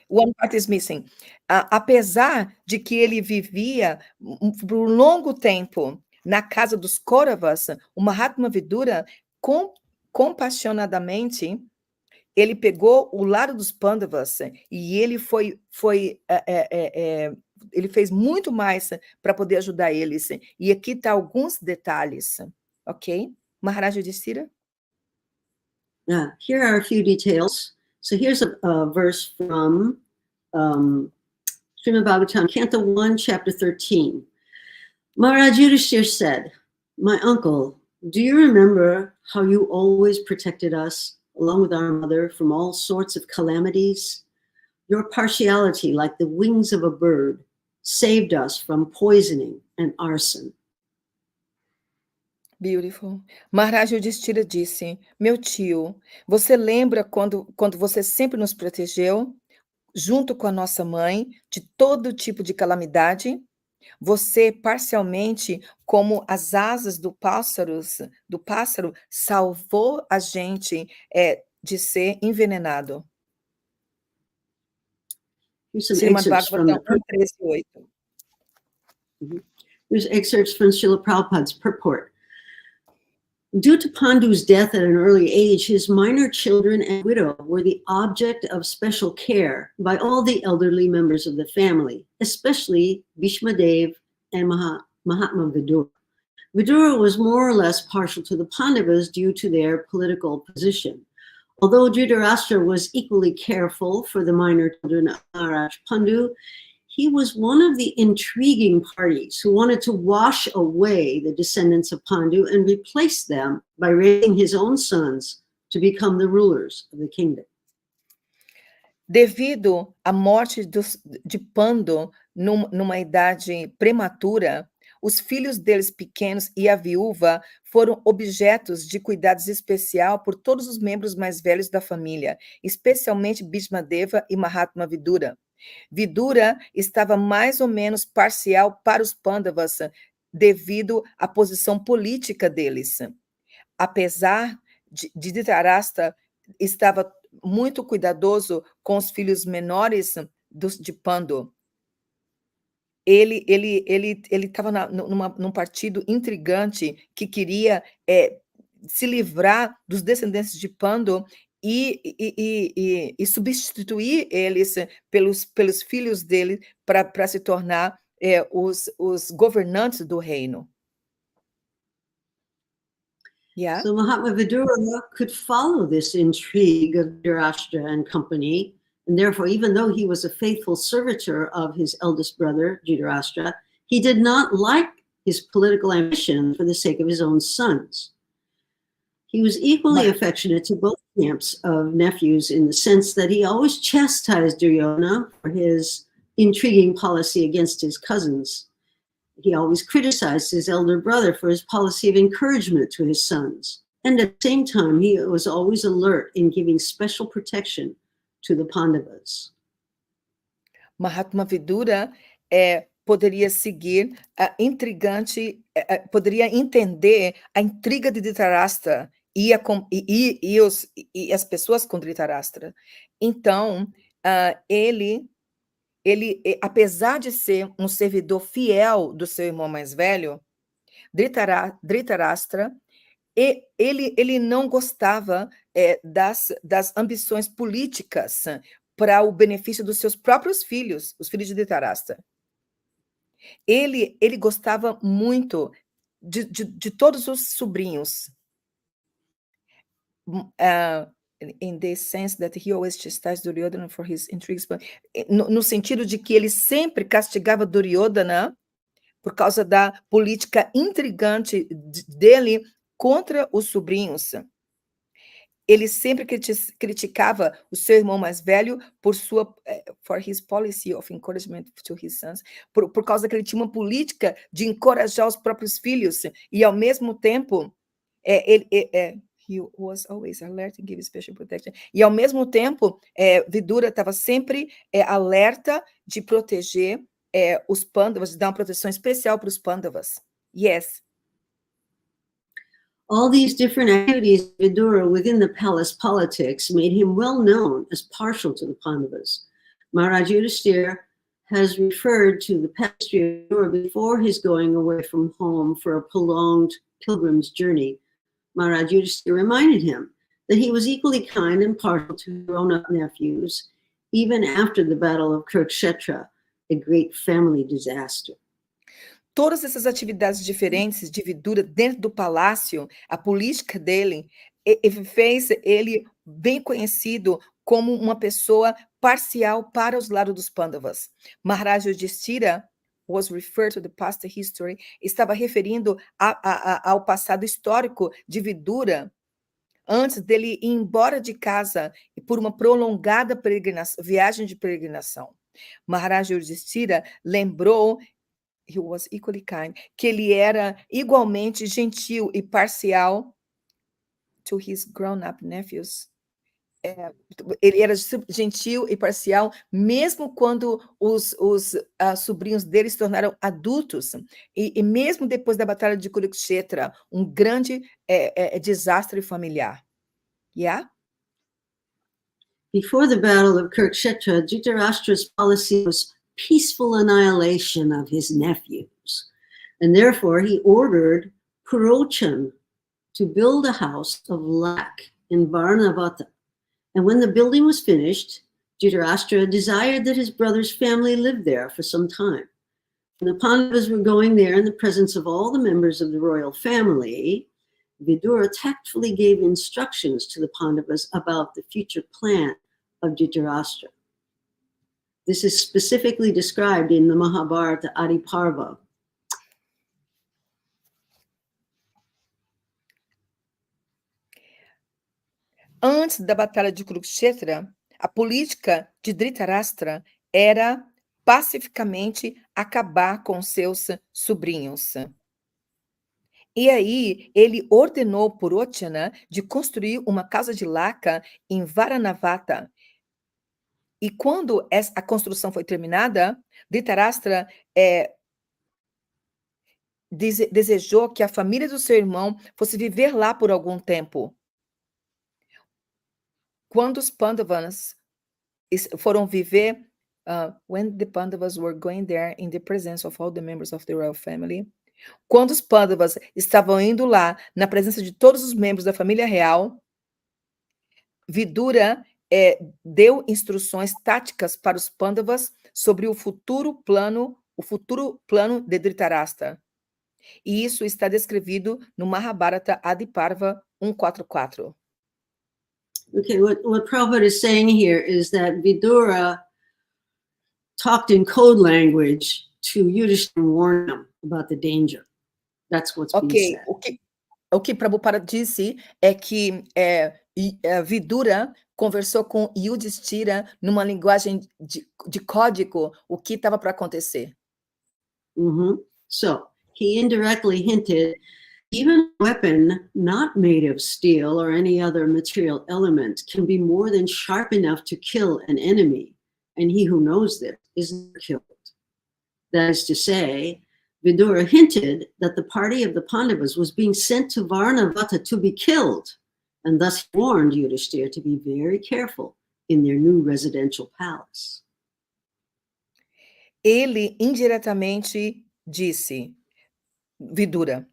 One part is missing. Apesar de que ele vivia por um longo tempo na casa dos Kauravas, o Mahatma Vidura, compassionadamente, ele pegou o lado dos Pandavas e ele ele fez muito mais para poder ajudar eles. E aqui está alguns detalhes, ok? Maharaj Yudhishthira? Here are a few details. So here's a verse from Srimad Bhagavatam, Canto 1, Chapter 13. Maharaj Yudhishthira said, "My uncle, do you remember how you always protected us, along with our mother, from all sorts of calamities? Your partiality, like the wings of a bird, saved us from poisoning and arson." Beautiful. Maharaj Yudhishthira disse, meu tio, você lembra quando você sempre nos protegeu, junto com a nossa mãe, de todo tipo de calamidade? Você, parcialmente, como as asas do pássaro, salvou a gente de ser envenenado. Srimad Bhagavatam 1:13-8. Here's excerpts from Srila Prabhupada's purport. Due to Pandu's death at an early age, his minor children and widow were the object of special care by all the elderly members of the family, especially Bhishma Dev and Mahatma Vidura. Vidura was more or less partial to the Pandavas due to their political position. Although Dhritarashtra was equally careful for the minor children of Maharaj Pandu, he was one of the intriguing parties who wanted to wash away the descendants of Pandu and replace them by raising his own sons to become the rulers of the kingdom. Devido à morte de Pandu numa idade prematura, os filhos deles pequenos e a viúva foram objetos de cuidados especial por todos os membros mais velhos da família, especialmente Bhishmadeva e Mahatma Vidura. Vidura estava mais ou menos parcial para os Pandavas devido à posição política deles. Apesar de Dhritarashtra estava muito cuidadoso com os filhos menores de Pandu. Ele estava num partido intrigante que queria se livrar dos descendentes de Pandu e substituir eles pelos filhos dele para se tornar os governantes do reino. Yeah. So Mahatma Vidura could follow this intrigue of Dhritarashtra and company, and therefore, even though he was a faithful servitor of his eldest brother, Dhritarashtra, he did not like his political ambition for the sake of his own sons. He was equally affectionate to both camps of nephews in the sense that he always chastised Duryodhana for his intriguing policy against his cousins. He always criticized his elder brother for his policy of encouragement to his sons. And at the same time, he was always alert in giving special protection to the Pandavas. Mahatma Vidura poderia seguir a intrigante, poderia entender a intriga de Dhritarashtra e as pessoas com Dhritarashtra. Então, ele, apesar de ser um servidor fiel do seu irmão mais velho, Dhritarashtra, ele não gostava das ambições políticas para o benefício dos seus próprios filhos, os filhos de Dhritarashtra. Ele gostava muito de todos os sobrinhos. In the sense that he always chastised Duryodhana for his intrigues, but no sentido de que ele sempre castigava Duryodhana por causa da política intrigante dele contra os sobrinhos. Ele sempre criticava o seu irmão mais velho por for his policy of encouragement to his sons, por causa que ele tinha uma política de encorajar os próprios filhos, e ao mesmo tempo, he was always alert and give special protection. E ao mesmo tempo, Vidura estava sempre alerta de proteger os Pandavas, de dar uma proteção especial para os Pandavas. Yes. All these different activities of Vidura within the palace politics made him well known as partial to the Pandavas. Maharaj Yudhishthira has referred to the past history of Vidura before his going away from home for a prolonged pilgrim's journey. Maharaj Yudhishthira reminded him that he was equally kind and partial to grown-up nephews, even after the Battle of Kurukshetra, a great family disaster. Todas essas atividades diferentes de Vidura dentro do palácio, a política dele, fez ele bem conhecido como uma pessoa parcial para os lados dos Pandavas. Maharaj Yudhishthira was referred to the past history, estava referindo ao passado histórico de Vidura, antes dele ir embora de casa por uma prolongada viagem de peregrinação. Maharaj Yudhishthira lembrou he was equally kind, que ele era igualmente gentil e parcial to his grown-up nephews. Ele era gentil e parcial, mesmo quando os sobrinhos dele se tornaram adultos, e mesmo depois da Batalha de Kurukshetra, um grande desastre familiar. Yeah? Before the Battle of Kurukshetra, Dhritarashtra's policy was peaceful annihilation of his nephews. And therefore, he ordered Purochan to build a house of lac in Varnavata. And when the building was finished, Dhritarashtra desired that his brother's family live there for some time. When the Pandavas were going there in the presence of all the members of the royal family, Vidura tactfully gave instructions to the Pandavas about the future plan of Dhritarashtra. This is specifically described in the Mahabharata Adi Parva. Antes da Batalha de Kurukshetra, a política de Dhritarashtra era pacificamente acabar com seus sobrinhos. E aí, ele ordenou Purochana de construir uma casa de laca em Varanavata. E quando a construção foi terminada, Dhritarashtra desejou que a família do seu irmão fosse viver lá por algum tempo. Quando os Pandavas foram viver, when the Pandavas were going there in the presence of all the members of the royal family, quando os Pandavas estavam indo lá na presença de todos os membros da família real, Vidura deu instruções táticas para os Pandavas sobre o futuro plano de Dhritarashtra. E isso está descrevido no Mahabharata Adi Parva 144. Okay, what Prabhupada is saying here is that Vidura talked in code language to Yudhishthira and warn him about the danger. That's what's being said. O que Prabhupada disse é que Vidura conversou com Yudhishthira numa linguagem de código o que estava para acontecer. So, he indirectly hinted, even a weapon not made of steel or any other material element can be more than sharp enough to kill an enemy, and he who knows this is killed. That is to say, Vidura hinted that the party of the Pandavas was being sent to Varnavata to be killed, and thus warned Yudhishthira to be very careful in their new residential palace. Ele indiretamente disse, Vidura,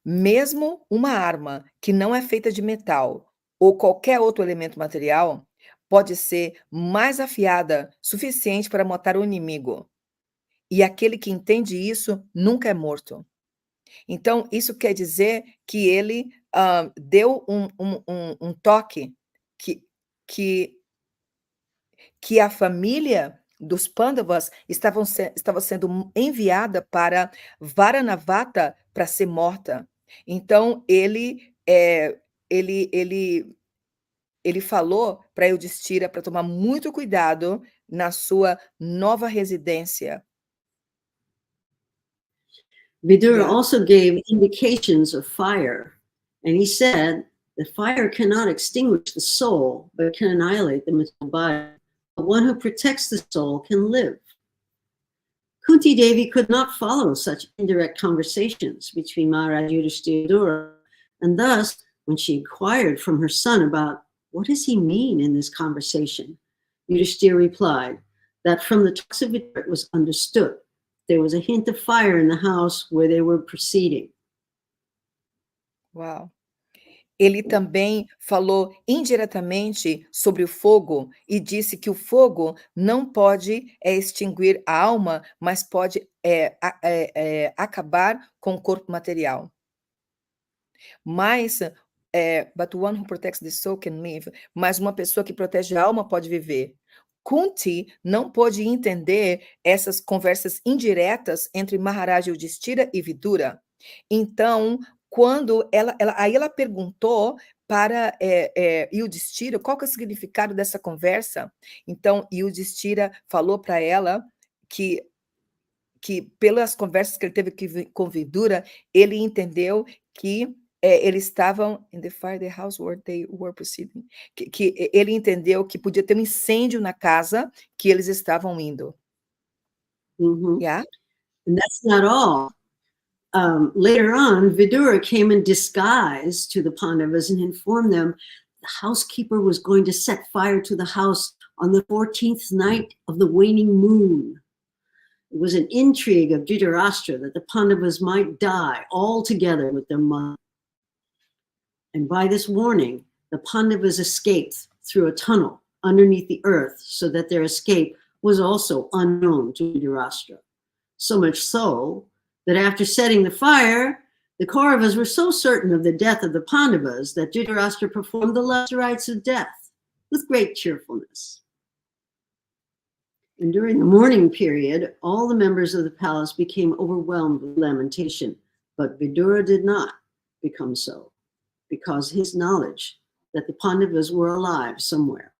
mesmo uma arma que não é feita de metal ou qualquer outro elemento material pode ser mais afiada suficiente para matar o inimigo. E aquele que entende isso nunca é morto. Então, isso quer dizer que ele deu um toque que, que, que a família dos Pandavas estava sendo enviada para Varanavata para ser morta. Então, ele falou para Yudhishthira para tomar muito cuidado na sua nova residência. Vidura Yeah. also gave indications of fire, and he said that fire cannot extinguish the soul, but can annihilate the material body. But one who protects the soul can live. Kunti Devi could not follow such indirect conversations between Maharaj Yudhishthira and Vidura, and thus, when she inquired from her son about what does he mean in this conversation, Yudhishthira replied that from the talks of Vidura it was understood there was a hint of fire in the house where they were proceeding. Uau! Ele também falou indiretamente sobre o fogo e disse que o fogo não pode extinguir a alma, mas pode acabar com o corpo material. Mas, but one who protects the soul can live. Mas uma pessoa que protege a alma pode viver. Kunti não pôde entender essas conversas indiretas entre Maharaj Yudhishthira e Vidura. Então, quando ela perguntou para Yudhishthira qual que é o significado dessa conversa. Então, Yudhishthira falou para ela que pelas conversas que ele teve com Vidura, ele entendeu que eles estavam in the fire, the house where they were proceeding, que ele entendeu que podia ter um incêndio na casa que eles estavam indo. Yeah? And that's not all. Later on, Vidura came in disguise to the Pandavas and informed them the housekeeper was going to set fire to the house on the 14th night of the waning moon. It was an intrigue of Dhritarashtra that the Pandavas might die all together with their mother. And by this warning, the Pandavas escaped through a tunnel underneath the earth so that their escape was also unknown to Dhritarashtra. So much so that after setting the fire, the Kauravas were so certain of the death of the Pandavas that Dhritarashtra performed the last rites of death with great cheerfulness. And during the mourning period, all the members of the palace became overwhelmed with lamentation, but Vidura did not become so, because his knowledge that the Pandavas were alive somewhere.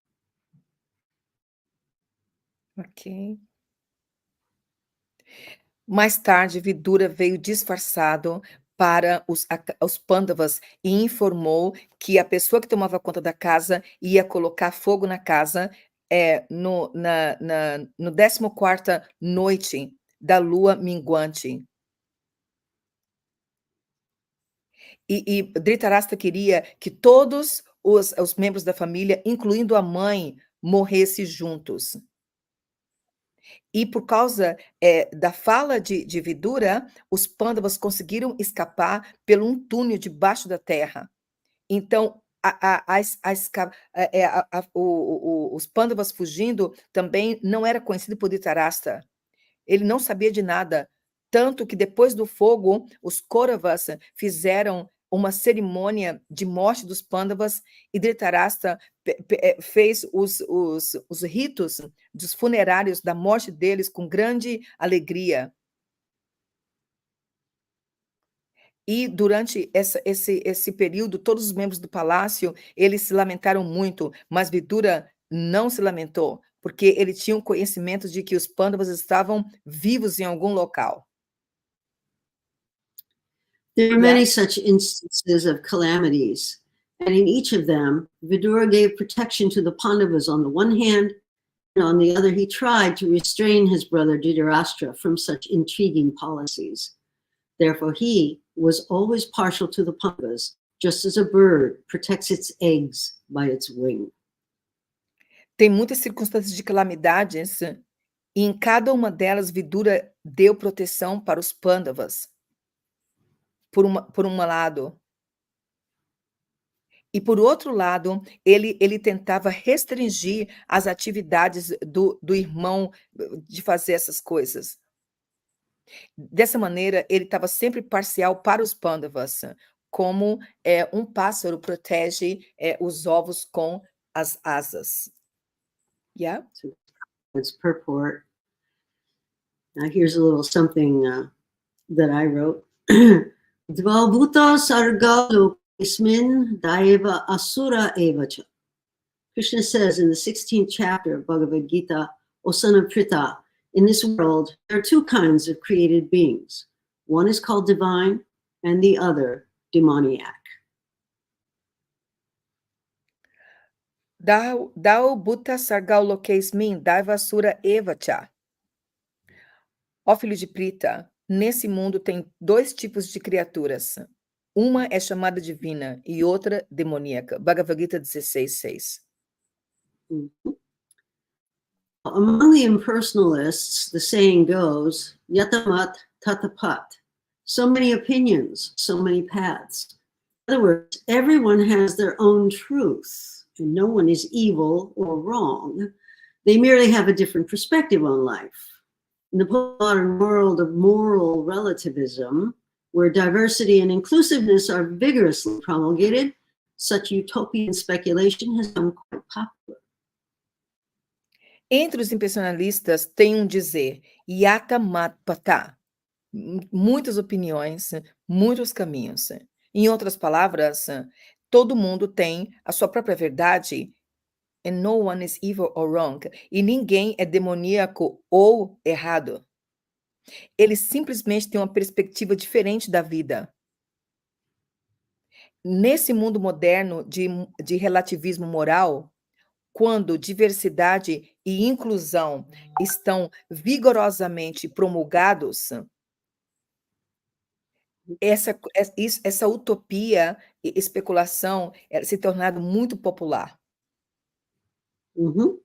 Ok. Mais tarde, Vidura veio disfarçado para os Pandavas e informou que a pessoa que tomava conta da casa ia colocar fogo na casa no 14ª noite da lua minguante. E Dhritarashtra queria que todos os membros da família, incluindo a mãe, morressem juntos. E por causa da fala de Vidura, os Pandavas conseguiram escapar pelo um túnel debaixo da terra. Então, os Pandavas fugindo também não era conhecido por Dhritarashtra. Ele não sabia de nada, tanto que depois do fogo, os Kauravas fizeram uma cerimônia de morte dos Pandavas e Dhritarashtra fez os ritos dos funerários da morte deles com grande alegria. E durante esse período, todos os membros do palácio, eles se lamentaram muito, mas Vidura não se lamentou, porque ele tinha um conhecimento de que os Pandavas estavam vivos em algum local. There are many such instances of calamities, and in each of them, Vidura gave protection to the Pandavas on the one hand, and on the other, he tried to restrain his brother Dhritarashtra from such intriguing policies. Therefore, he was always partial to the Pandavas, just as a bird protects its eggs by its wing. Tem muitas circunstâncias de calamidades, e em cada uma delas, Vidura deu proteção para os Pandavas, por um lado. E, por outro lado, ele tentava restringir as atividades do irmão de fazer essas coisas. Dessa maneira, ele estava sempre parcial para os Pandavas, como um pássaro protege os ovos com as asas. Yeah? So it's purport. Now here's a little something that I wrote. Dvalbhuta sargalo ismin daiva asura evacha. Krishna says in the 16th chapter of Bhagavad Gita, O son of Pritha, in this world, there are two kinds of created beings. One is called divine, and the other demoniac. Dao Bhuta Sargal Lokesmin, Daivasura Evacha. Ó filho de Prita, nesse mundo tem dois tipos de criaturas. Uma é chamada divina e outra demoníaca. Bhagavad Gita 16:6. Among the impersonalists, the saying goes, Yatamat Tatapat. So many opinions, so many paths. In other words, everyone has their own truth, and no one is evil or wrong. They merely have a different perspective on life. In the modern world of moral relativism, where diversity and inclusiveness are vigorously promulgated, such utopian speculation has become quite popular. Entre os impersonalistas tem dizer, Yata Mat Pata. Muitas opiniões, muitos caminhos. Em outras palavras, todo mundo tem a sua própria verdade, and no one is evil or wrong, e ninguém é demoníaco ou errado. Eles simplesmente têm uma perspectiva diferente da vida. Nesse mundo moderno de relativismo moral, quando diversidade e inclusão estão vigorosamente promulgados, essa utopia e especulação se tornado muito popular. Mm-hmm.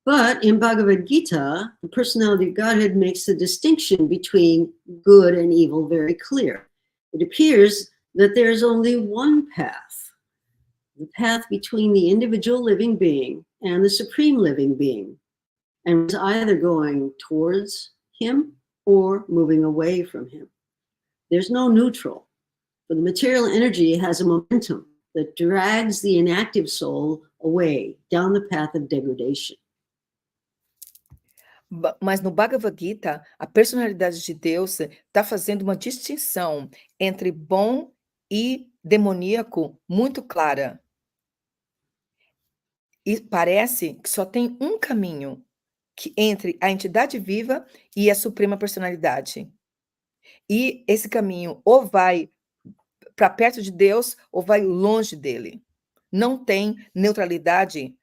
But in Bhagavad Gita, the personality of Godhead makes the distinction between good and evil very clear. It appears that there is only one path, the path between the individual living being and the supreme living being, and is either going towards him or moving away from him. There's no neutral, for the material energy has a momentum that drags the inactive soul away down the path of degradation. Mas no Bhagavad Gita, a personalidade de Deus está fazendo uma distinção entre bom e demoníaco muito clara. E parece que só tem um caminho entre a entidade viva e a suprema personalidade. E esse caminho ou vai para perto de Deus ou vai longe dele. Não tem neutralidade.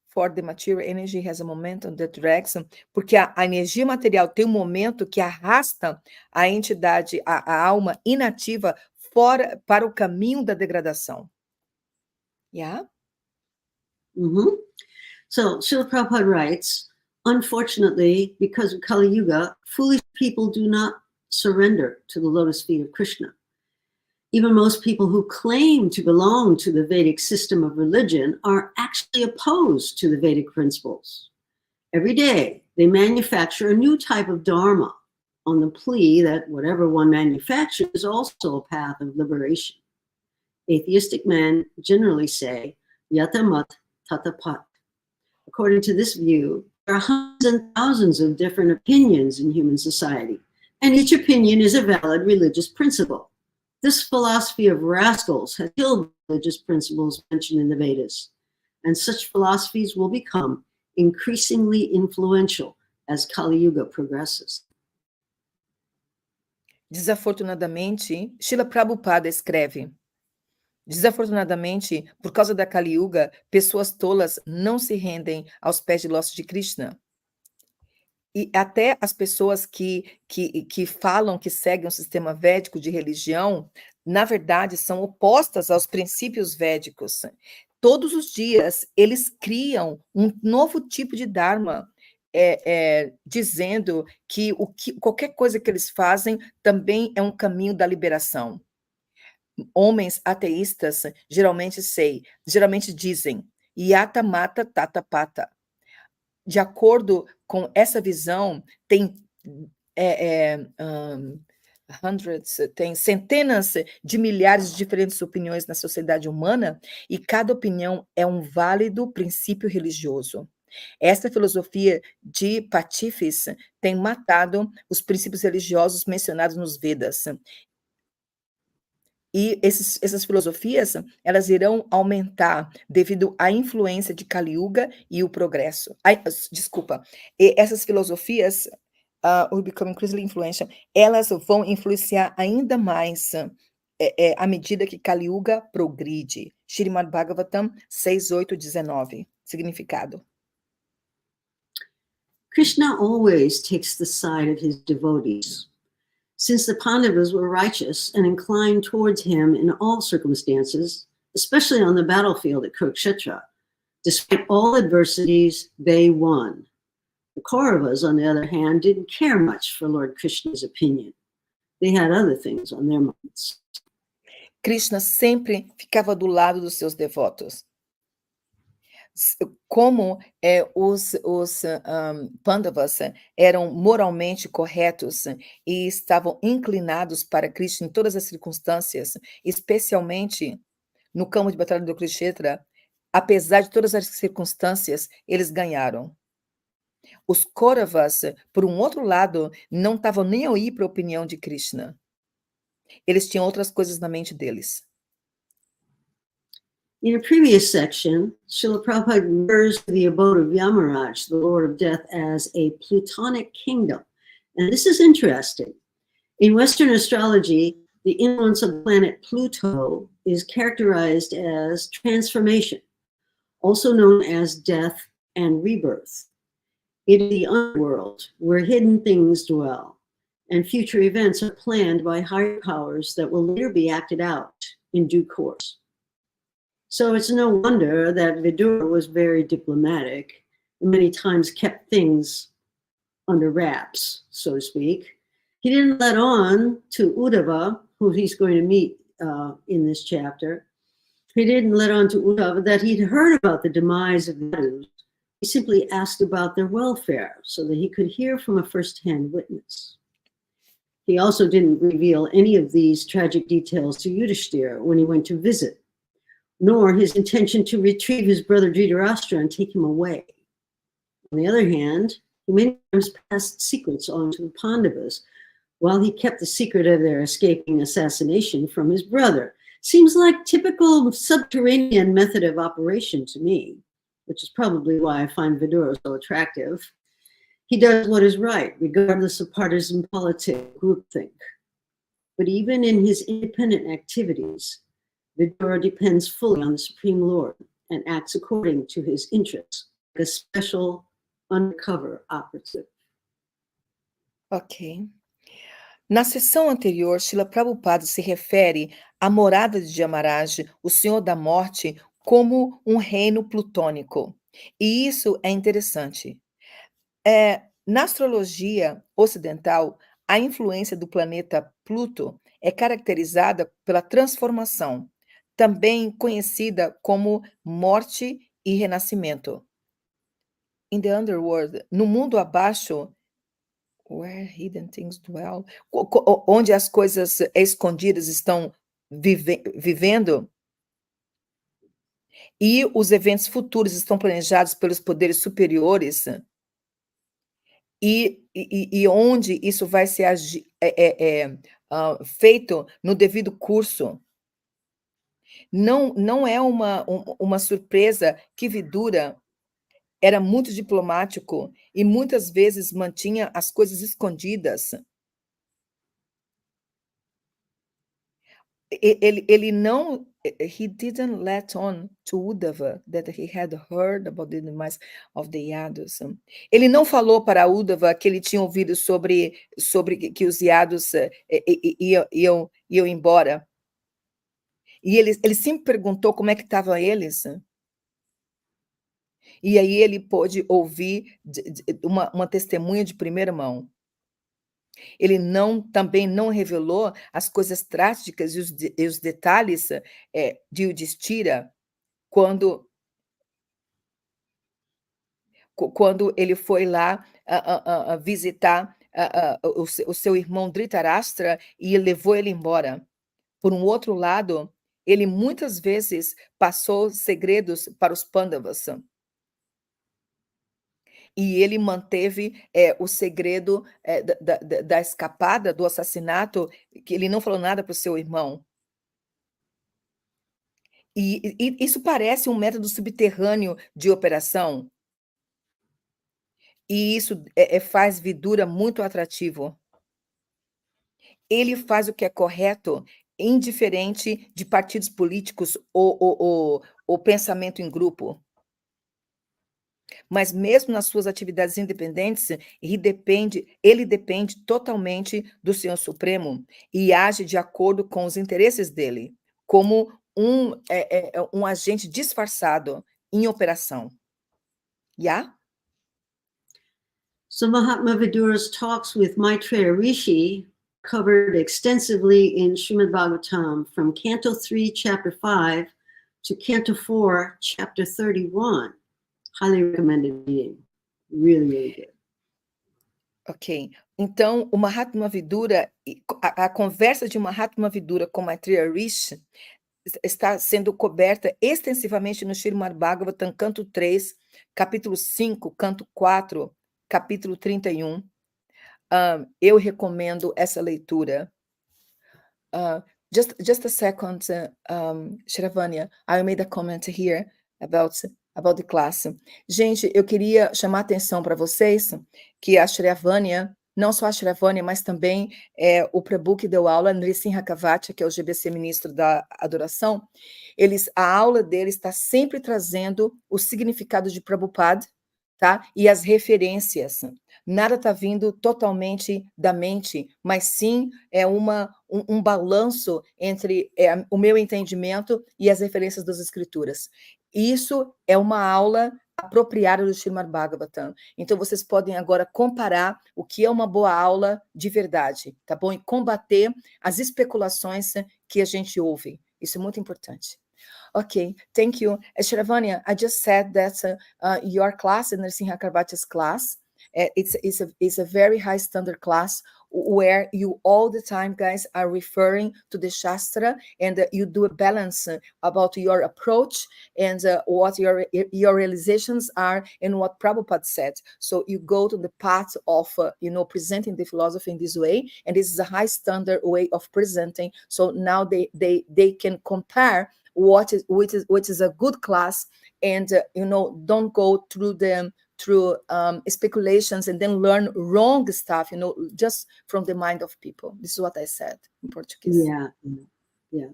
For the material energy has a momentum that drags, porque a energia material tem um momento que arrasta a entidade, a alma inativa, fora para o caminho da degradação. Yeah? Mm-hmm. So Srila Prabhupada writes, unfortunately, because of Kali Yuga, foolish people do not surrender to the lotus feet of Krishna. Even most people who claim to belong to the Vedic system of religion are actually opposed to the Vedic principles. Every day, they manufacture a new type of dharma on the plea that whatever one manufactures is also a path of liberation. Atheistic men generally say, yatamat tatapat. According to this view, there are hundreds and thousands of different opinions in human society, and each opinion is a valid religious principle. This philosophy of rascals has killed religious principles mentioned in the Vedas, and such philosophies will become increasingly influential as Kali Yuga progresses. Desafortunadamente, Srila Prabhupada escreve: desafortunadamente, por causa da Kali Yuga, pessoas tolas não se rendem aos pés de lótus de Krishna. E até as pessoas que falam que seguem um sistema védico de religião, na verdade, são opostas aos princípios védicos. Todos os dias, eles criam um novo tipo de dharma, dizendo que qualquer coisa que eles fazem também é um caminho da liberação. Homens ateístas geralmente dizem, yata mata tata pata. De acordo com essa visão, tem hundreds, tem centenas de milhares de diferentes opiniões na sociedade humana, e cada opinião é um válido princípio religioso. Esta filosofia de patifes tem matado os princípios religiosos mencionados nos Vedas. E essas filosofias, elas irão aumentar devido à influência de Kali Yuga e o progresso. Desculpa, e essas filosofias will become increasingly influential, elas vão influenciar ainda mais à medida que Kali Yuga progride. Srimad Bhagavatam 6.8.19, significado. Krishna always takes the side of his devotees. Since the Pandavas were righteous and inclined towards him in all circumstances, especially on the battlefield at Kurukshetra, despite all adversities, they won. The Kauravas, on the other hand, didn't care much for Lord Krishna's opinion. They had other things on their minds. Krishna sempre ficava do lado dos seus devotos. Como os Pandavas eram moralmente corretos e estavam inclinados para Krishna em todas as circunstâncias, especialmente no campo de batalha do Kurukshetra, apesar de todas as circunstâncias, eles ganharam. Os Kauravas, por um outro lado, não estavam nem aí para a opinião de Krishna. Eles tinham outras coisas na mente deles. In a previous section, Srila Prabhupada refers to the abode of Yamaraj, the Lord of Death, as a plutonic kingdom. And this is interesting. In Western astrology, the influence of the planet Pluto is characterized as transformation, also known as death and rebirth. It is the underworld where hidden things dwell, and future events are planned by higher powers that will later be acted out in due course. So it's no wonder that Vidura was very diplomatic and many times kept things under wraps, so to speak. He didn't let on to Uddhava, who he's going to meet in this chapter. He didn't let on to Uddhava that he'd heard about the demise of the Yadus. He simply asked about their welfare so that he could hear from a first-hand witness. He also didn't reveal any of these tragic details to Yudhishthira when he went to visit, nor his intention to retrieve his brother Dhritarashtra and take him away. On the other hand, he many times passed secrets on to the Pandavas, while he kept the secret of their escaping assassination from his brother. Seems like typical subterranean method of operation to me, which is probably why I find Vidura so attractive. He does what is right, regardless of partisan politics, groupthink. But even in his independent activities, Vidura depends fully on the Supreme Lord and acts according to his interests, like a special undercover operative. Ok. Na sessão anterior, Srila Prabhupada se refere à morada de Yamaraj, o Senhor da Morte, como um reino plutônico. E isso é interessante. Na astrologia ocidental, a influência do planeta Pluto é caracterizada pela transformação, também conhecida como morte e renascimento. In the underworld, no mundo abaixo, where hidden things dwell, onde as coisas escondidas estão vivendo, e os eventos futuros estão planejados pelos poderes superiores, e onde isso vai ser feito no devido curso. Não é uma surpresa que Vidura era muito diplomático e muitas vezes mantinha as coisas escondidas. Ele não... He didn't let on to Uddhava that he had heard about the demise of the Yadus. Ele não falou para Uddhava que ele tinha ouvido sobre que os Yadus iam embora. E ele sempre perguntou como é que estavam eles. E aí ele pôde ouvir uma testemunha de primeira mão. Ele também não revelou as coisas trágicas e os detalhes de Yudhishthira quando ele foi lá visitar o seu irmão Dhritarashtra e levou ele embora. Por um outro lado, ele muitas vezes passou segredos para os Pandavas. E ele manteve o segredo da escapada, do assassinato, que ele não falou nada para o seu irmão. E isso parece um método subterrâneo de operação. E isso faz Vidura muito atrativo. Ele faz o que é correto, indiferente de partidos políticos ou pensamento em grupo. Mas mesmo nas suas atividades independentes, ele depende totalmente do Senhor Supremo e age de acordo com os interesses dele, como um agente disfarçado em operação. Yeah? So Mahatma Vidura's talks with Maitreya Rishi covered extensively in Srimad Bhagavatam from Canto 3, Chapter 5 to Canto 4, Chapter 31. Highly recommended reading. Really, really good. Ok. Então, o Mahatma Vidura, a conversa de Mahatma Vidura com Maitreya Rishi está sendo coberta extensivamente no Srimad Bhagavatam, canto 3, capítulo 5, canto 4, capítulo 31. Eu recomendo essa leitura. Just a second, Sravaniya, I made a comment here about the class. Gente, eu queria chamar a atenção para vocês que a Sravaniya, não só a Sravaniya, mas também o Prabhu que deu aula, Nrisimha Kavacha, que é o GBC Ministro da Adoração, a aula dele está sempre trazendo o significado de Prabhupada, tá? E as referências. Nada está vindo totalmente da mente, mas sim um balanço entre o meu entendimento e as referências das escrituras. Isso é uma aula apropriada do Srimad Bhagavatam. Então, vocês podem agora comparar o que é uma boa aula de verdade, tá bom? E combater as especulações que a gente ouve. Isso é muito importante. Okay, thank you. Sravaniya, I just said that your class, Nrisimha Kavacha's class, it's a very high standard class where you all the time, guys, are referring to the Shastra and you do a balance about your approach and what your realizations are and what Prabhupada said. So you go to the path of, presenting the philosophy in this way, and this is a high standard way of presenting. So now they can compare which is a good class, and don't go through speculations and then learn wrong stuff, just from the mind of people. This is what I said in Portuguese. Yeah.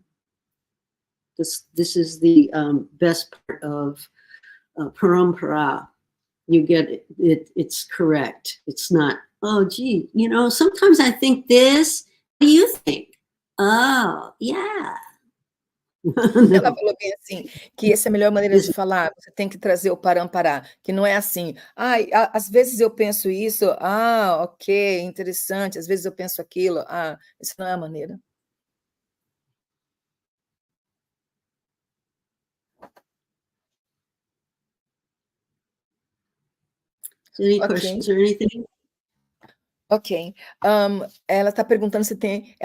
This is the best part of parampara. You get it. It's correct. It's not, oh, gee, sometimes I think this. What do you think? Oh, yeah. Ela falou bem assim, que essa é a melhor maneira de falar, você tem que trazer o parampará, que não é assim, às vezes eu penso isso, ok, interessante, às vezes eu penso aquilo, isso não é a maneira. Any questions or anything? Ok. Ela está perguntando se tem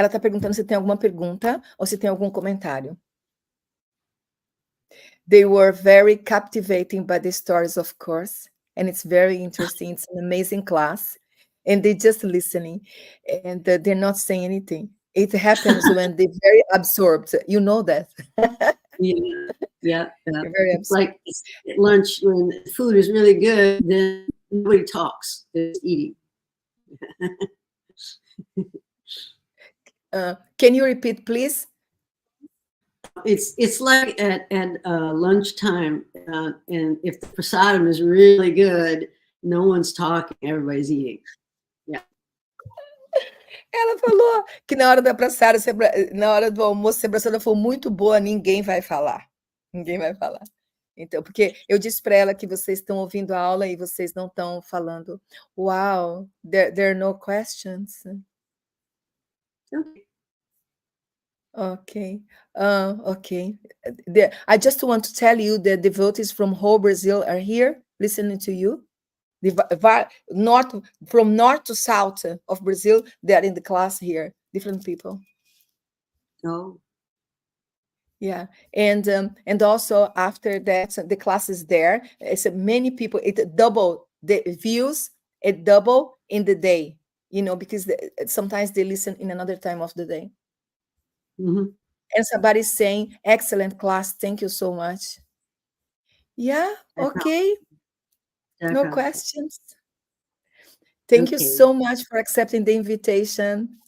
alguma pergunta ou se tem algum comentário. They were very captivating by the stories, of course, and it's very interesting. It's an amazing class, and they're just listening, and they're not saying anything. It happens when they're very absorbed. You know that. Yeah. It's like at lunch when food is really good, then nobody talks. They're eating. Can you repeat, please? It's like at lunchtime, and if the prasadam is really good, no one's talking, everybody's eating. Yeah. Ela falou que na hora na hora do almoço, se a praçada for muito boa, ninguém vai falar. Ninguém vai falar. Então, porque eu disse para ela que vocês estão ouvindo a aula e vocês não estão falando. Wow, there are no questions. Okay. Okay. I just want to tell you that devotees from whole Brazil are here listening to you. from north to south of Brazil, they are in the class here, different people. Oh, Yeah, and also after that, the class is there. It's many people. It double the views. It double in the day, because sometimes they listen in another time of the day. mhm. And somebody's saying, "Excellent class, thank you so much." Yeah, okay, no D'accord. questions. Thank you Okay. so much for accepting the invitation.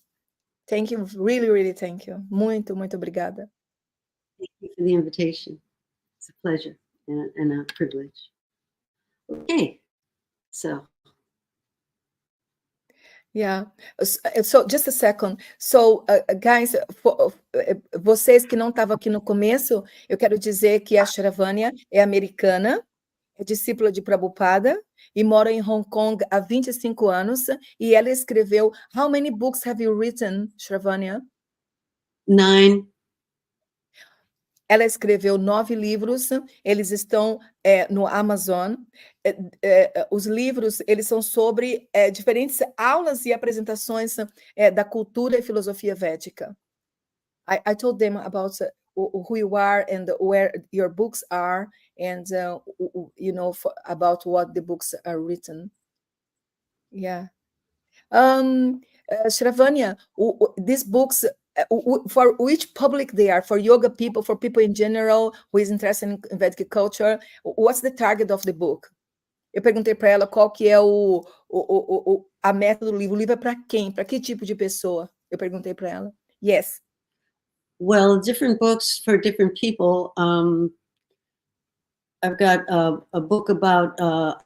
Thank you, really, really thank you. Muito, muito obrigada. Thank you for the invitation. It's a pleasure and a privilege. Okay. So, Yeah. So just a second. So, guys, vocês que não estavam aqui no começo, eu quero dizer que a Sravaniya é americana, é discípula de Prabhupada e mora em Hong Kong há 25 anos, e ela escreveu... How many books have you written, Sravaniya? 9. Ela escreveu 9 livros, eles estão no Amazon. Os livros, eles são sobre diferentes aulas e apresentações da cultura e filosofia védica. I told them about who you are and where your books are, and about what the books are written. Yeah. Sravaniya, these books, for which public they are? For yoga people, for people in general who is interested in Vedic culture? What's the target of the book? Eu perguntei para ela qual que é a meta do livro. O livro é para quem? Para que tipo de pessoa? Eu perguntei para ela. Yes. Well, different books for different people. I've got a book about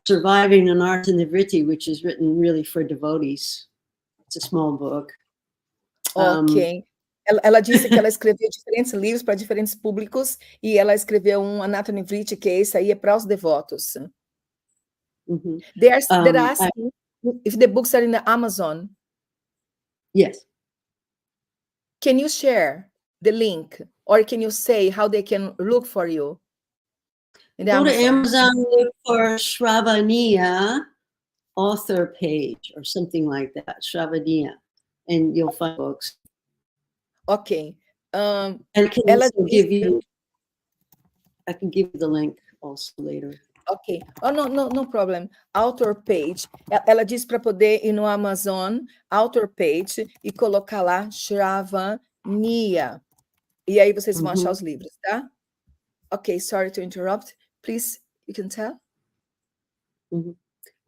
surviving an art and nivritti, which is written really for devotees. It's a small book. Ok. Ela disse que ela escreveu diferentes livros para diferentes públicos e ela escreveu um Anatta Nivritti, que esse aí é para os devotos. Mhm. They're asking if the books are in the Amazon. Yes. Can you share the link, or can you say how they can look for you in the Go Amazon? to Amazon, look for Sravaniya author page or something like that, Sravaniya, and you'll find books. Ok. And I can also give you, I can give you the link also later. Ok. Oh, no problem. Author page. Ela disse para poder ir no Amazon, author page, e colocar lá Sravaniya. E aí vocês vão achar os livros, tá? Ok, sorry to interrupt. Please, you can tell.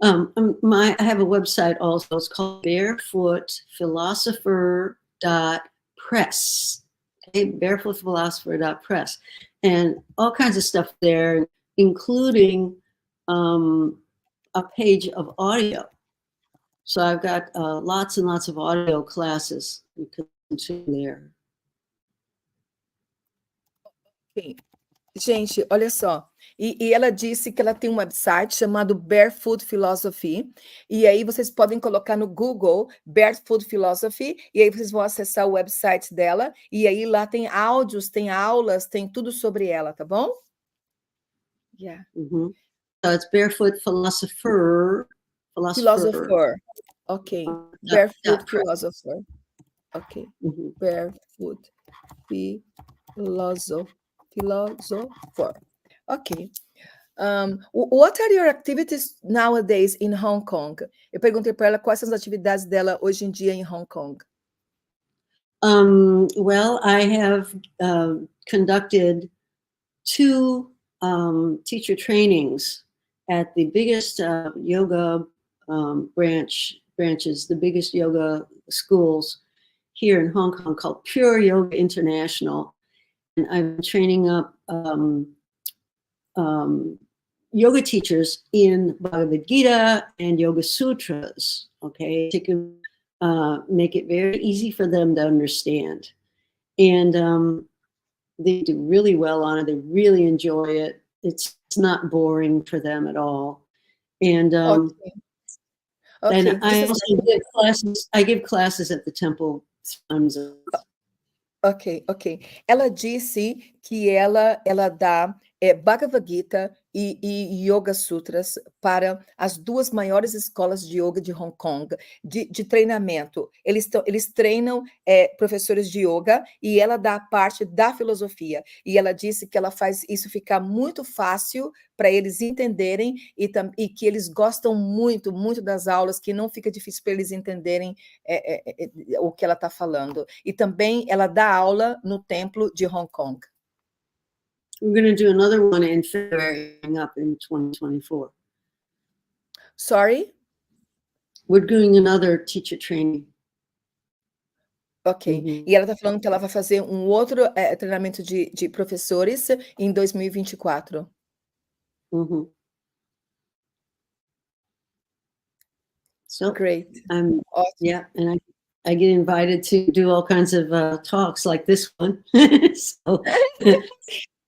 I have a website also. It's called barefootphilosopher.press. Okay, barefootphilosopher.press, and all kinds of stuff there, including a page of audio. So I've got lots and lots of audio classes you can do there. Ok. Gente, olha só. E ela disse que ela tem um website chamado Barefoot Philosophy. E aí vocês podem colocar no Google Barefoot Philosophy. E aí vocês vão acessar o website dela. E aí lá tem áudios, tem aulas, tem tudo sobre ela, tá bom? Yeah. So it's Barefoot Philosopher. Philosopher. Ok. Barefoot Philosopher. Ok. Barefoot Philosopher. Ok. What are your activities nowadays in Hong Kong? Eu perguntei para ela quais são as atividades dela hoje em dia em Hong Kong. Well, I have conducted 2 teacher trainings at the biggest yoga branches, the biggest yoga schools here in Hong Kong called Pure Yoga International. And I've been training up yoga teachers in Bhagavad Gita and Yoga Sutras, okay, to make it very easy for them to understand. And they do really well on it. They really enjoy it. It's not boring for them at all. And and I also give classes. I give classes at the temple sometimes. Ok. Ela disse que ela dá Bhagavad Gita e Yoga Sutras para as 2 maiores escolas de yoga de Hong Kong, de treinamento. Eles treinam professores de yoga e ela dá a parte da filosofia. E ela disse que ela faz isso ficar muito fácil para eles entenderem e que eles gostam muito, muito das aulas, que não fica difícil para eles entenderem o que ela está falando. E também ela dá aula no templo de Hong Kong. We're going to do another one in February, up in 2024. Sorry? We're doing another teacher training. Ok. Uhum. E ela está falando que ela vai fazer um outro treinamento de professores em 2024. Mm-hmm. So Great. I'm Ótimo. yeah, and I get invited to do all kinds of talks like this one. So,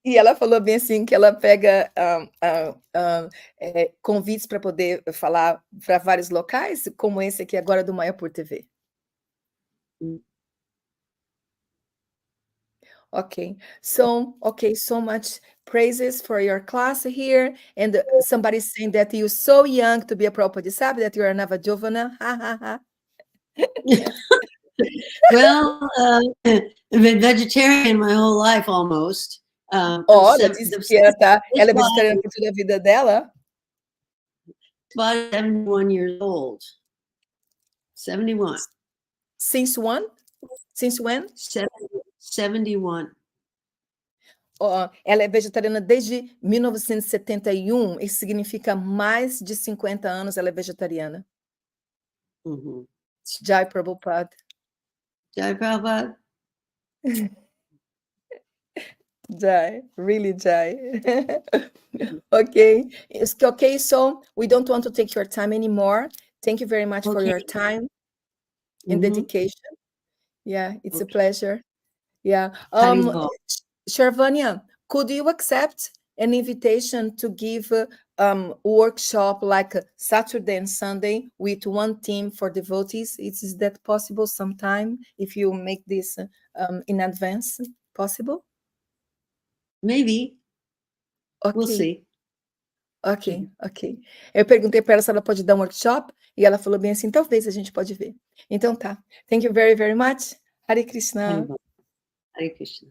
E ela falou bem assim que ela pega convites para poder falar para vários locais, como esse aqui agora do Mayapur TV. Okay, so much praises for your class here, and somebody saying that you're so young to be a Prabhupada, sabe? That you're a Navajovana. Ha ha ha. well, I've been vegetarian my whole life almost. Ela disse que ela é vegetariana por toda a vida dela. About 71 years old. 71. Since when? 71. Ela é vegetariana desde 1971, isso significa mais de 50 anos ela é vegetariana. Mm-hmm. Jai Prabhupada. Jai Prabhupada. Jai, really Jai. Okay, so we don't want to take your time anymore. Thank you very much for your time and dedication. Yeah, it's a pleasure. Yeah. Sravaniya, could you accept an invitation to give a workshop like Saturday and Sunday with one team for devotees? Is that possible sometime if you make this in advance? Possible? Maybe. Okay. We'll see. Ok. Eu perguntei para ela se ela pode dar um workshop e ela falou bem assim, talvez a gente pode ver. Então tá. Thank you very, very much. Hare Krishna. Hare Krishna.